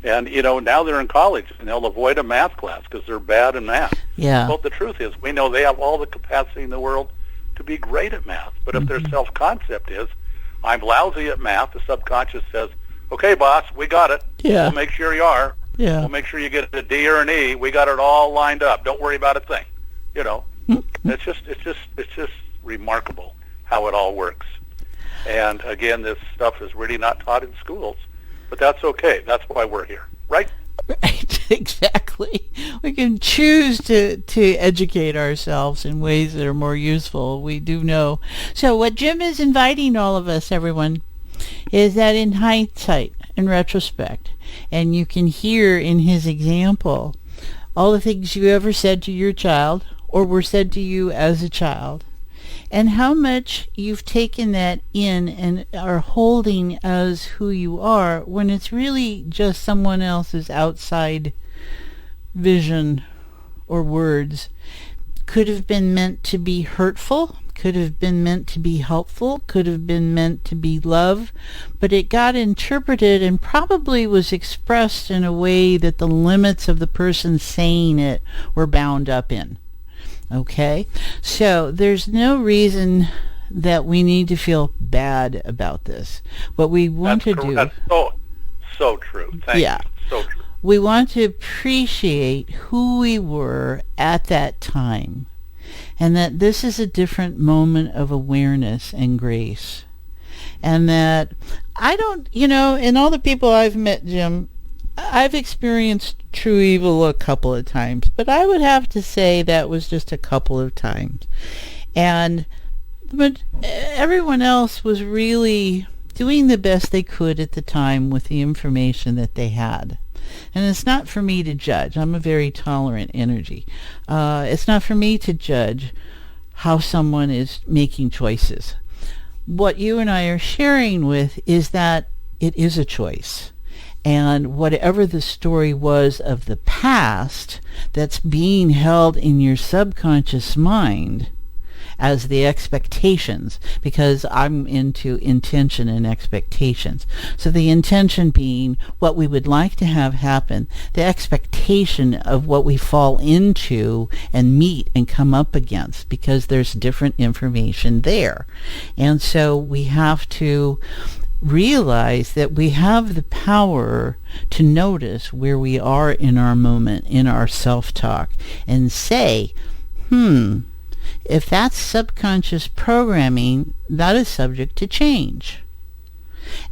And, now they're in college, and they'll avoid a math class because they're bad in math. Yeah. Well, the truth is, we know they have all the capacity in the world to be great at math. But if their self-concept is, I'm lousy at math, the subconscious says, okay, boss, we got it. Yeah. We'll make sure you are. Yeah. We'll make sure you get a D or an E. We got it all lined up. Don't worry about a thing. You know, it's just remarkable how it all works. And again, this stuff is really not taught in schools, but that's okay. That's why we're here, right? Right, exactly. We can choose to educate ourselves in ways that are more useful. We do know. So what Jim is inviting all of us, everyone, is that in hindsight, in retrospect, and you can hear in his example all the things you ever said to your child or were said to you as a child, and how much you've taken that in and are holding as who you are when it's really just someone else's outside vision or words. Could have been meant to be hurtful, could have been meant to be helpful, could have been meant to be love, but it got interpreted and probably was expressed in a way that the limits of the person saying it were bound up in. Okay, so there's no reason that we need to feel bad about this. What we want to do... That's so true. Thank you. So true. We want to appreciate who we were at that time, and that this is a different moment of awareness and grace. And that in all the people I've met, Jim, I've experienced true evil a couple of times, but I would have to say that was just a couple of times. But everyone else was really doing the best they could at the time with the information that they had. And it's not for me to judge. I'm a very tolerant energy. It's not for me to judge how someone is making choices. What you and I are sharing with is that it is a choice. And whatever the story was of the past that's being held in your subconscious mind as the expectations, because I'm into intention and expectations. So the intention being what we would like to have happen, the expectation of what we fall into and meet and come up against, because there's different information there. And so we have to realize that we have the power to notice where we are in our moment, in our self-talk, and say, if that's subconscious programming, that is subject to change.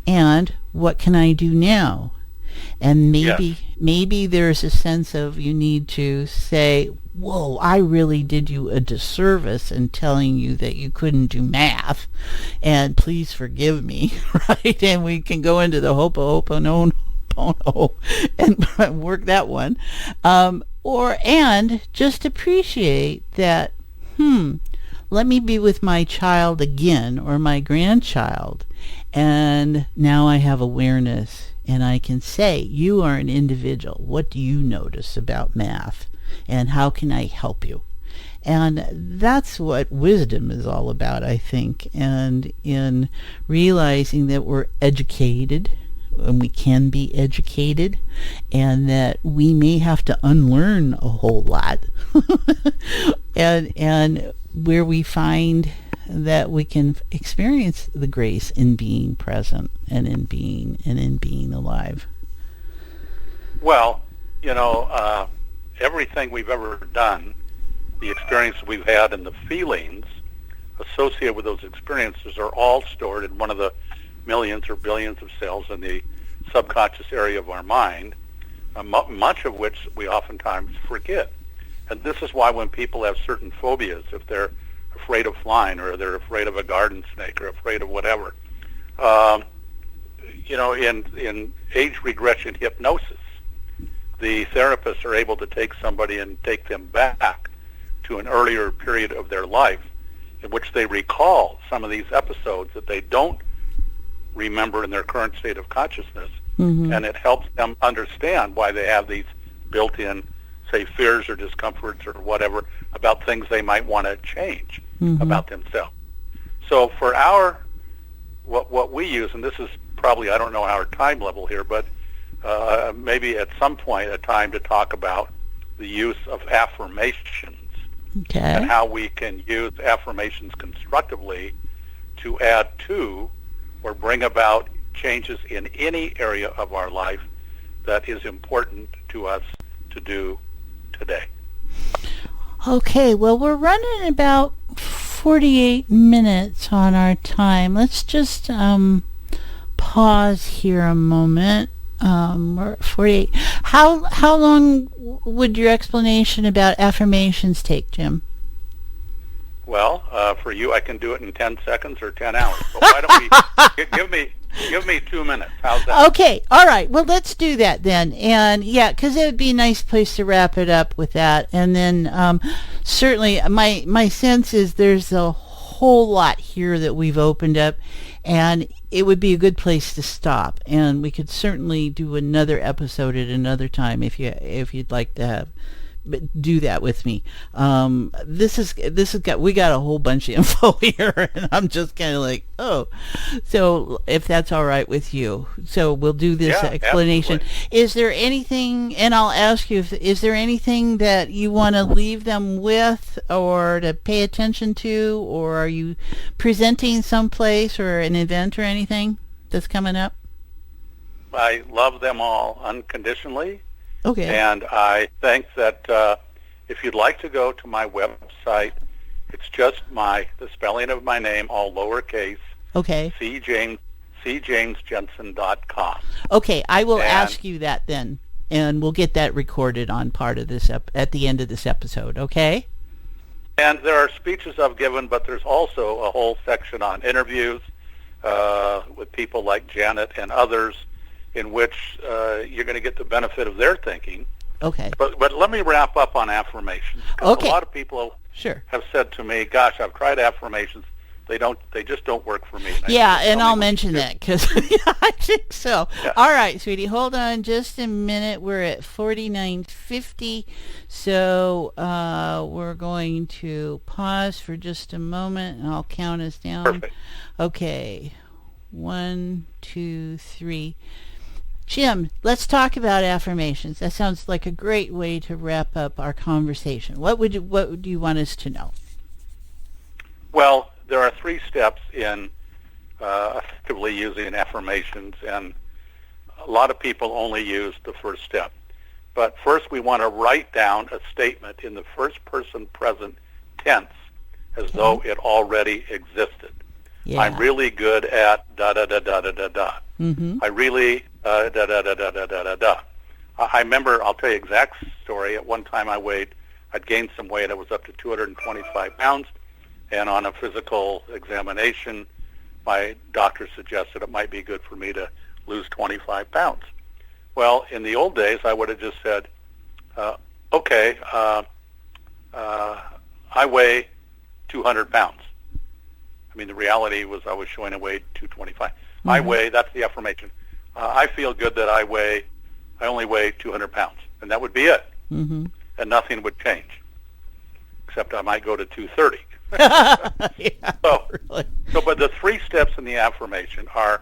And what can I do now? And maybe there's a sense of you need to say, whoa, I really did you a disservice in telling you that you couldn't do math, and please forgive me, right? And we can go into the Ho'oponopono and work that one. And just appreciate that, let me be with my child again or my grandchild, and now I have awareness and I can say, you are an individual. What do you notice about math? And how can I help you? And that's what wisdom is all about, I think. And in realizing that we're educated, and we can be educated, and that we may have to unlearn a whole lot, and where we find that we can experience the grace in being present and in being alive. Well, everything we've ever done, the experiences we've had and the feelings associated with those experiences are all stored in one of the millions or billions of cells in the subconscious area of our mind, much of which we oftentimes forget. And this is why when people have certain phobias, if they're afraid of flying or they're afraid of a garden snake or afraid of whatever, in age regression hypnosis, the therapists are able to take somebody and take them back to an earlier period of their life in which they recall some of these episodes that they don't remember in their current state of consciousness, and it helps them understand why they have these built-in, say, fears or discomforts or whatever about things they might want to change about themselves. So for what we use, and this is probably, I don't know our time level here, but maybe at some point a time to talk about the use of affirmations and how we can use affirmations constructively to add to or bring about changes in any area of our life that is important to us to do today. Okay, well, we're running about 48 minutes on our time. Let's just pause here a moment. We're at 48. How long would your explanation about affirmations take, Jim? Well, for you, I can do it in 10 seconds or 10 hours. But why don't we give me 2 minutes? How's that? Okay, all right. Well, let's do that then. And yeah, because it would be a nice place to wrap it up with that. And then certainly, my sense is there's a whole lot here that we've opened up, and it would be a good place to stop. And we could certainly do another episode at another time if you'd like to do that with me. We got a whole bunch of info here, and I'm just kind of like, oh. So if that's all right with you, so we'll do this explanation. Absolutely. Is there anything, and I'll ask you, is there anything that you want to leave them with or to pay attention to, or are you presenting someplace or an event or anything that's coming up? I love them all unconditionally. Okay. And I think that if you'd like to go to my website, it's just the spelling of my name, all lowercase. Okay. cjamesjensen.com. Okay, I will ask you that then, and we'll get that recorded on part of this at the end of this episode. Okay. And there are speeches I've given, but there's also a whole section on interviews with people like Janet and others, in which you're going to get the benefit of their thinking. Okay. But let me wrap up on affirmations. Okay. A lot of people have said to me, "Gosh, I've tried affirmations. They just don't work for me." And I'll mention that because I think so. Yeah. All right, sweetie, hold on just a minute. We're at 49:50, so we're going to pause for just a moment, and I'll count us down. Perfect. Okay, 1, 2, 3. Jim, let's talk about affirmations. That sounds like a great way to wrap up our conversation. What would you want us to know? Well, there are 3 steps in effectively using affirmations, and a lot of people only use the first step. But first, we want to write down a statement in the first person present tense as though it already existed. Yeah. I'm really good at da-da-da-da-da-da-da. Mm-hmm. I really da-da-da-da-da-da-da. I remember, I'll tell you an exact story. At one time I'd gained some weight. I was up to 225 pounds. And on a physical examination, my doctor suggested it might be good for me to lose 25 pounds. Well, in the old days, I would have just said, okay, I weigh 200 pounds. I mean, the reality was I was showing a weight 225. Mm-hmm. I weigh, that's the affirmation. I feel good that I only weigh 200 pounds. And that would be it. Mm-hmm. And nothing would change, except I might go to 230. Yeah, really. But the 3 steps in the affirmation are,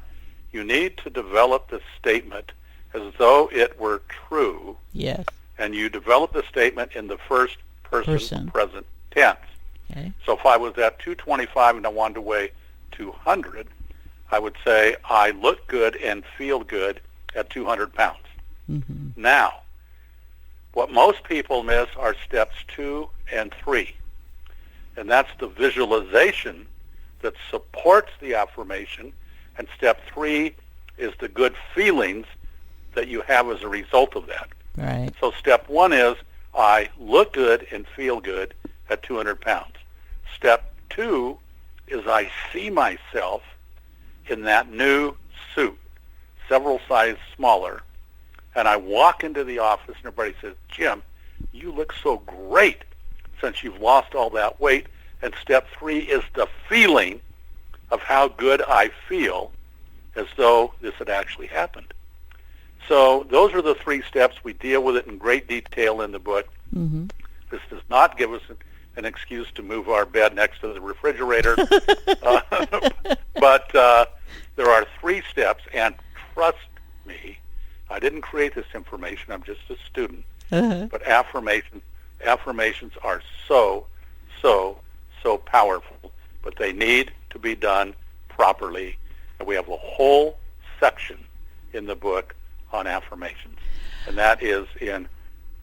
you need to develop the statement as though it were true. Yes. And you develop the statement in the first person. present tense. Okay. So if I was at 225 and I wanted to weigh 200, I would say, I look good and feel good at 200 pounds. Mm-hmm. Now, what most people miss are steps 2 and 3. And that's the visualization that supports the affirmation. And step 3 is the good feelings that you have as a result of that. Right. So step 1 is, I look good and feel good at 200 pounds. Step 2 is, I see myself in that new suit, several sizes smaller, and I walk into the office and everybody says, Jim, you look so great since you've lost all that weight. And step 3 is the feeling of how good I feel as though this had actually happened. So those are the 3 steps. We deal with it in great detail in the book. Mm-hmm. This does not give us an excuse to move our bed next to the refrigerator. But there are 3 steps, and trust me, I didn't create this information. I'm just a student. Uh-huh. But affirmations are so powerful, but they need to be done properly. And we have a whole section in the book on affirmations. And that is in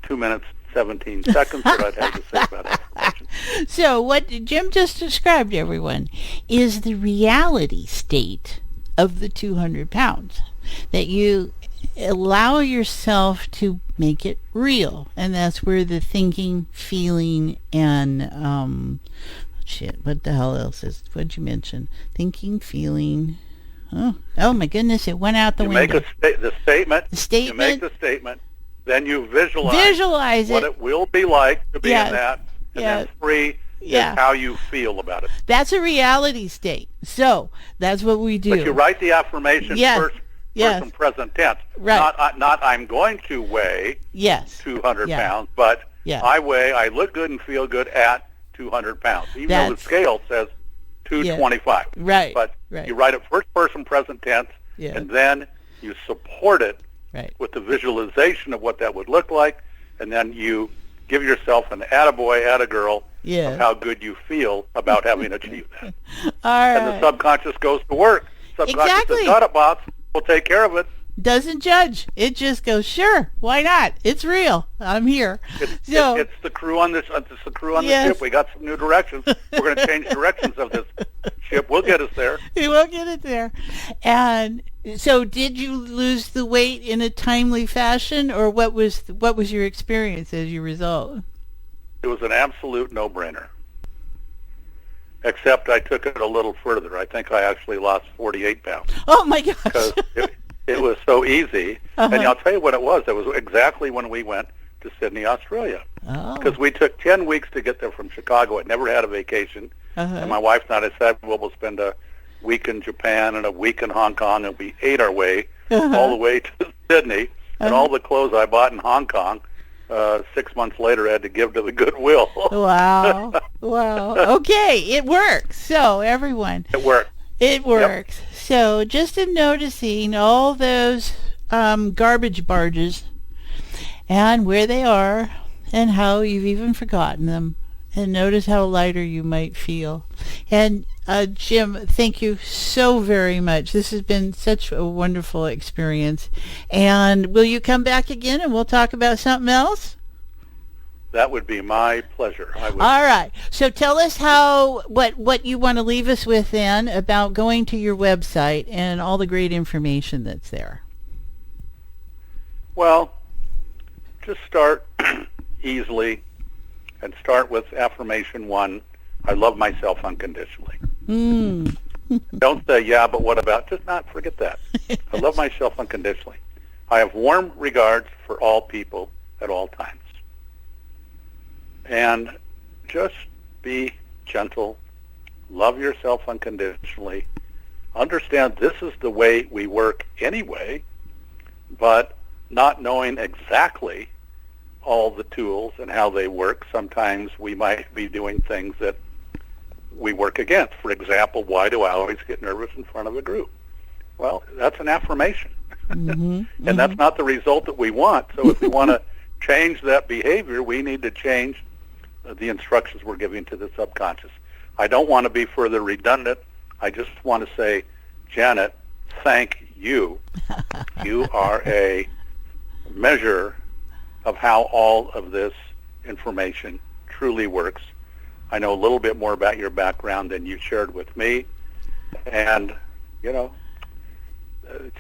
2 minutes, 17 seconds what I'd have to say about affirmations. So what Jim just described, everyone, is the reality state of the 200 pounds. That you allow yourself to make it real. And that's where the thinking, feeling, and what the hell else is? What'd you mention? Thinking, feeling. Oh my goodness! It went out the window. Make the statement. The statement. You make the statement. Then you visualize what it will be like to be in that. And then 3 is how you feel about it. That's a reality state. So that's what we do. But you write the affirmation first person present tense. Right. Not I'm going to weigh 200 pounds, but I look good and feel good at 200 pounds, even though the scale says 225. Right. But you write it first person present tense, and then you support it with the visualization of what that would look like, and then you give yourself an attaboy, attagirl of how good you feel about having achieved that. All right. And the subconscious goes to work. Subconscious says, got it, boss. We'll take care of it. Doesn't judge. It just goes, sure, why not? It's real. I'm here. It's the crew on this. It's the crew on the ship. We got some new directions. We're going to change directions of this ship. We'll get us there. We will get it there. And so, did you lose the weight in a timely fashion, or what was your experience as a result? It was an absolute no-brainer. Except I took it a little further. I think I actually lost 48 pounds. Oh my gosh! Because it was so easy. And I'll tell you what it was. It was exactly when we went to Sydney, Australia. Because we took 10 weeks to get there from Chicago. I'd never had a vacation. And my wife and I said, well, we'll spend a week in Japan and a week in Hong Kong. And we ate our way all the way to Sydney. And all the clothes I bought in Hong Kong, 6 months later, I had to give to the Goodwill. Wow. Okay, it works. So, everyone. It worked. It works. Yep. So just in noticing all those garbage barges and where they are and how you've even forgotten them, and notice how lighter you might feel. And Jim, thank you so very much. This has been such a wonderful experience. And will you come back again and we'll talk about something else? That would be my pleasure. All right. So tell us what you want to leave us with then about going to your website and all the great information that's there. Well, just start easily and start with affirmation 1. I love myself unconditionally. Don't say, yeah, but what about? Just not forget that. I love myself unconditionally. I have warm regards for all people at all times. And just be gentle. Love yourself unconditionally. Understand this is the way we work anyway, but not knowing exactly all the tools and how they work, sometimes we might be doing things that we work against. For example, why do I always get nervous in front of a group? Well, that's an affirmation. And that's not the result that we want. So if we want to change that behavior, we need to change the instructions we're giving to the subconscious. I don't want to be further redundant. I just want to say, Janet, thank you. You are a measure of how all of this information truly works. I know a little bit more about your background than you shared with me. And, it's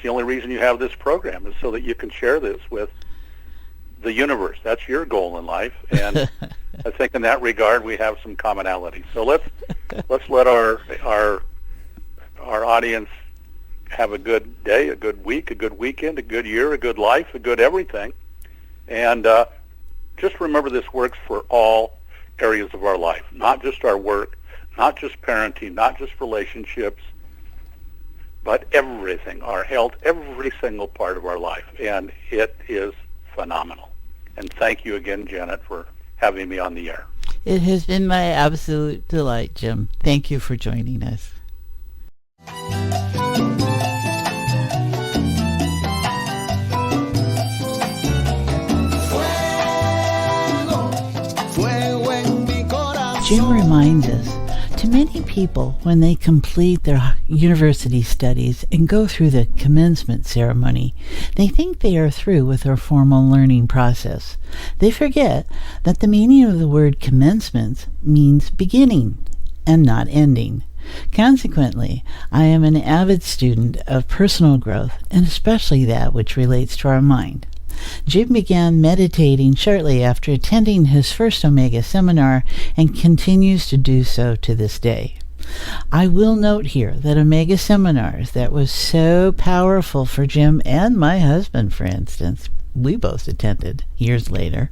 the only reason you have this program is so that you can share this with the universe. That's your goal in life. And I think in that regard we have some commonality. So let's let our audience have a good day, a good week, a good weekend, a good year, a good life, a good everything. And just remember this works for all areas of our life, not just our work, not just parenting, not just relationships, but everything, our health, every single part of our life. And it is phenomenal. And thank you again, Janet, for having me on the air. It has been my absolute delight, Jim. Thank you for joining us. Jim reminds us to To many people, when they complete their university studies and go through the commencement ceremony, they think they are through with their formal learning process. They forget that the meaning of the word commencement means beginning and not ending. Consequently, I am an avid student of personal growth, and especially that which relates to our mind. Jim began meditating shortly after attending his first Omega seminar and continues to do so to this day. I will note here that Omega seminars that was so powerful for Jim and my husband, for instance, we both attended years later,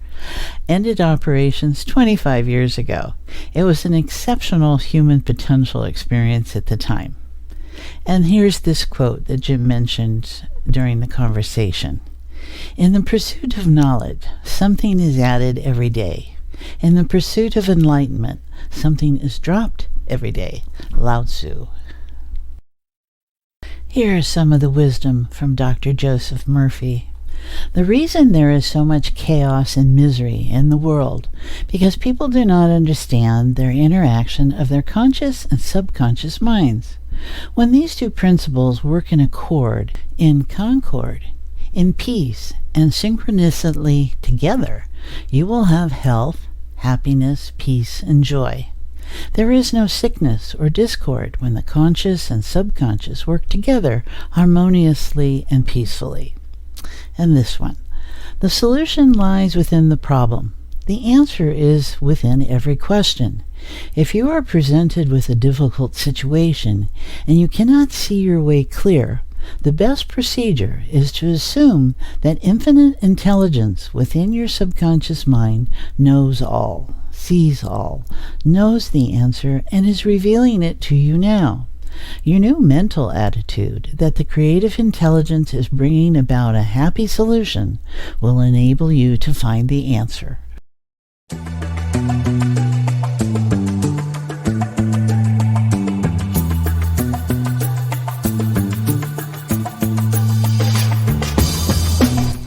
ended operations 25 years ago. It was an exceptional human potential experience at the time. And here's this quote that Jim mentioned during the conversation. In the pursuit of knowledge, something is added every day. In the pursuit of enlightenment, something is dropped every day. Lao Tzu. Here is some of the wisdom from Dr. Joseph Murphy. The reason there is so much chaos and misery in the world because people do not understand their interaction of their conscious and subconscious minds. When these two principles work in accord, in concord, in peace, and synchronously together, you will have health, happiness, peace, and joy. There is no sickness or discord when the conscious and subconscious work together harmoniously and peacefully. And this one. The solution lies within the problem. The answer is within every question. If you are presented with a difficult situation and you cannot see your way clear, the best procedure is to assume that infinite intelligence within your subconscious mind knows all, sees all, knows the answer, and is revealing it to you now. Your new mental attitude that the creative intelligence is bringing about a happy solution will enable you to find the answer.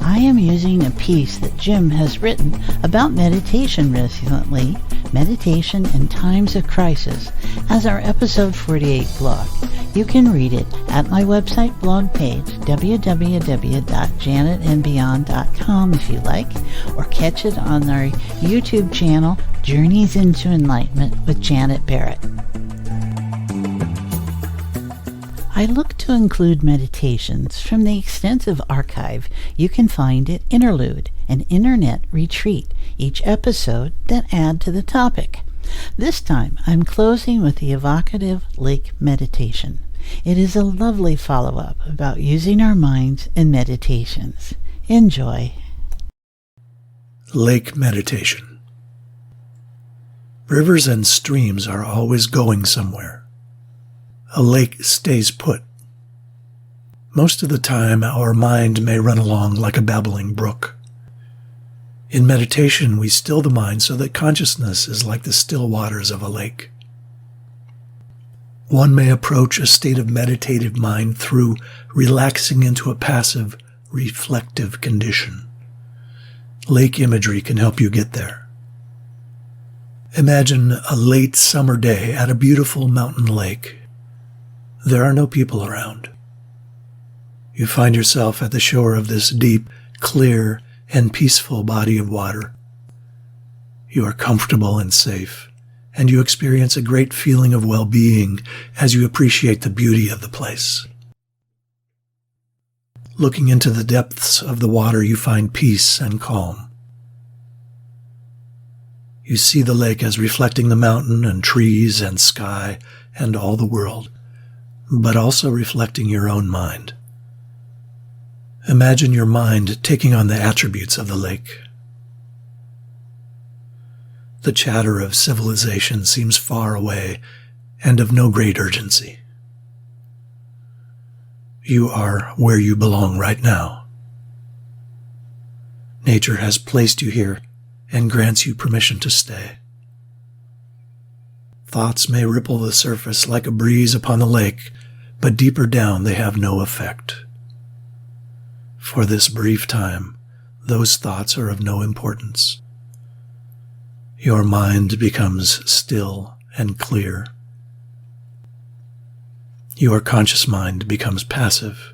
I am using a piece that Jim has written about meditation recently, Meditation in Times of Crisis, as our episode 48 blog. You can read it at my website blog page, www.janetandbeyond.com if you like, or catch it on our YouTube channel, Journeys into Enlightenment with Janet Barrett. I look to include meditations from the extensive archive you can find at Interlude, an internet retreat, each episode that add to the topic. This time I'm closing with the evocative lake meditation. It is a lovely follow-up about using our minds in meditations. Enjoy. Lake meditation. Rivers and streams are always going somewhere. A lake stays put. Most of the time, our mind may run along like a babbling brook. In meditation, we still the mind so that consciousness is like the still waters of a lake. One may approach a state of meditative mind through relaxing into a passive, reflective condition. Lake imagery can help you get there. Imagine a late summer day at a beautiful mountain lake. There are no people around. You find yourself at the shore of this deep, clear, and peaceful body of water. You are comfortable and safe, and you experience a great feeling of well-being as you appreciate the beauty of the place. Looking into the depths of the water, you find peace and calm. You see the lake as reflecting the mountain and trees and sky and all the world, but also reflecting your own mind. Imagine your mind taking on the attributes of the lake. The chatter of civilization seems far away and of no great urgency. You are where you belong right now. Nature has placed you here and grants you permission to stay. Thoughts may ripple the surface like a breeze upon the lake, but deeper down they have no effect. For this brief time, those thoughts are of no importance. Your mind becomes still and clear Your conscious mind becomes passive.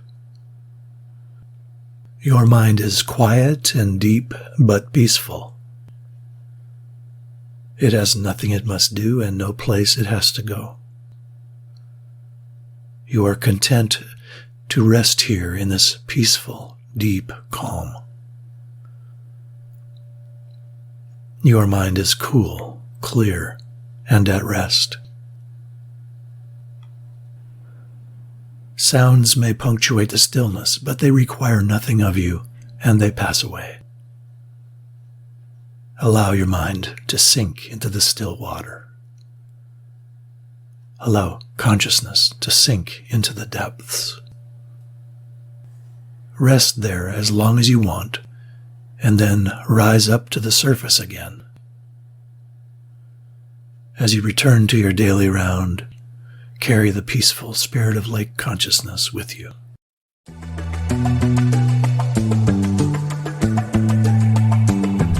Your mind is quiet and deep, but peaceful. It has nothing it must do and no place it has to go. You are content to rest here in this peaceful, deep calm. Your mind is cool, clear, and at rest. Sounds may punctuate the stillness, but they require nothing of you, and they pass away. Allow your mind to sink into the still water. Allow consciousness to sink into the depths. Rest there as long as you want, and then rise up to the surface again. As you return to your daily round, carry the peaceful spirit of lake consciousness with you.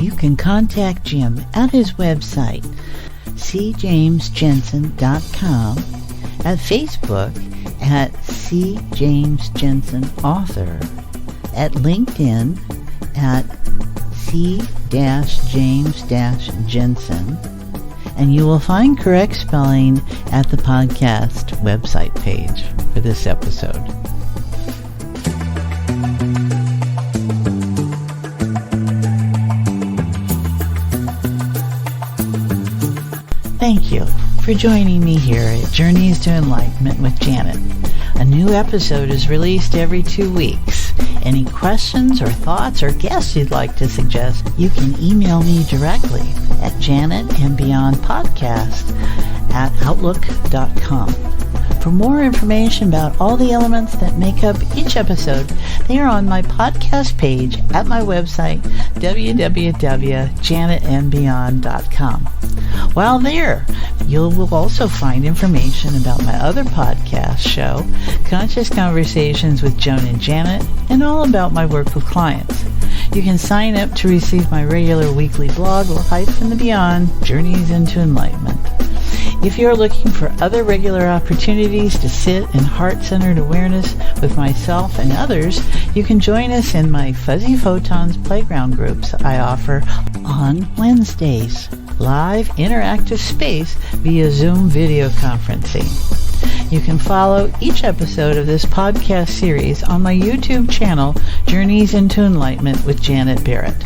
You can contact Jim at his website, cjamesjensen.com, at Facebook at cjamesjensenauthor, at LinkedIn at c-james-jensen, and you will find correct spelling at the podcast website page for this episode. Thank you for joining me here at Journeys to Enlightenment with Janet. A new episode is released every 2 weeks. Any questions or thoughts or guests you'd like to suggest, you can email me directly at janetandbeyondpodcast@outlook.com. For more information about all the elements that make up each episode, they are on my podcast page at my website, www.janetandbeyond.com. While there, you will also find information about my other podcast show, Conscious Conversations with Joan and Janet, and all about my work with clients. You can sign up to receive my regular weekly blog, Life in the Beyond, Journeys into Enlightenment. If you're looking for other regular opportunities to sit in heart-centered awareness with myself and others, you can join us in my Fuzzy Photons playground groups I offer on Wednesdays. Live interactive space via Zoom video conferencing. You can follow each episode of this podcast series on my YouTube channel, Journeys into Enlightenment with Janet Barrett.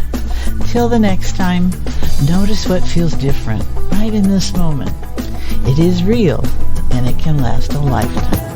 Till the next time, notice what feels different right in this moment. It is real, and it can last a lifetime.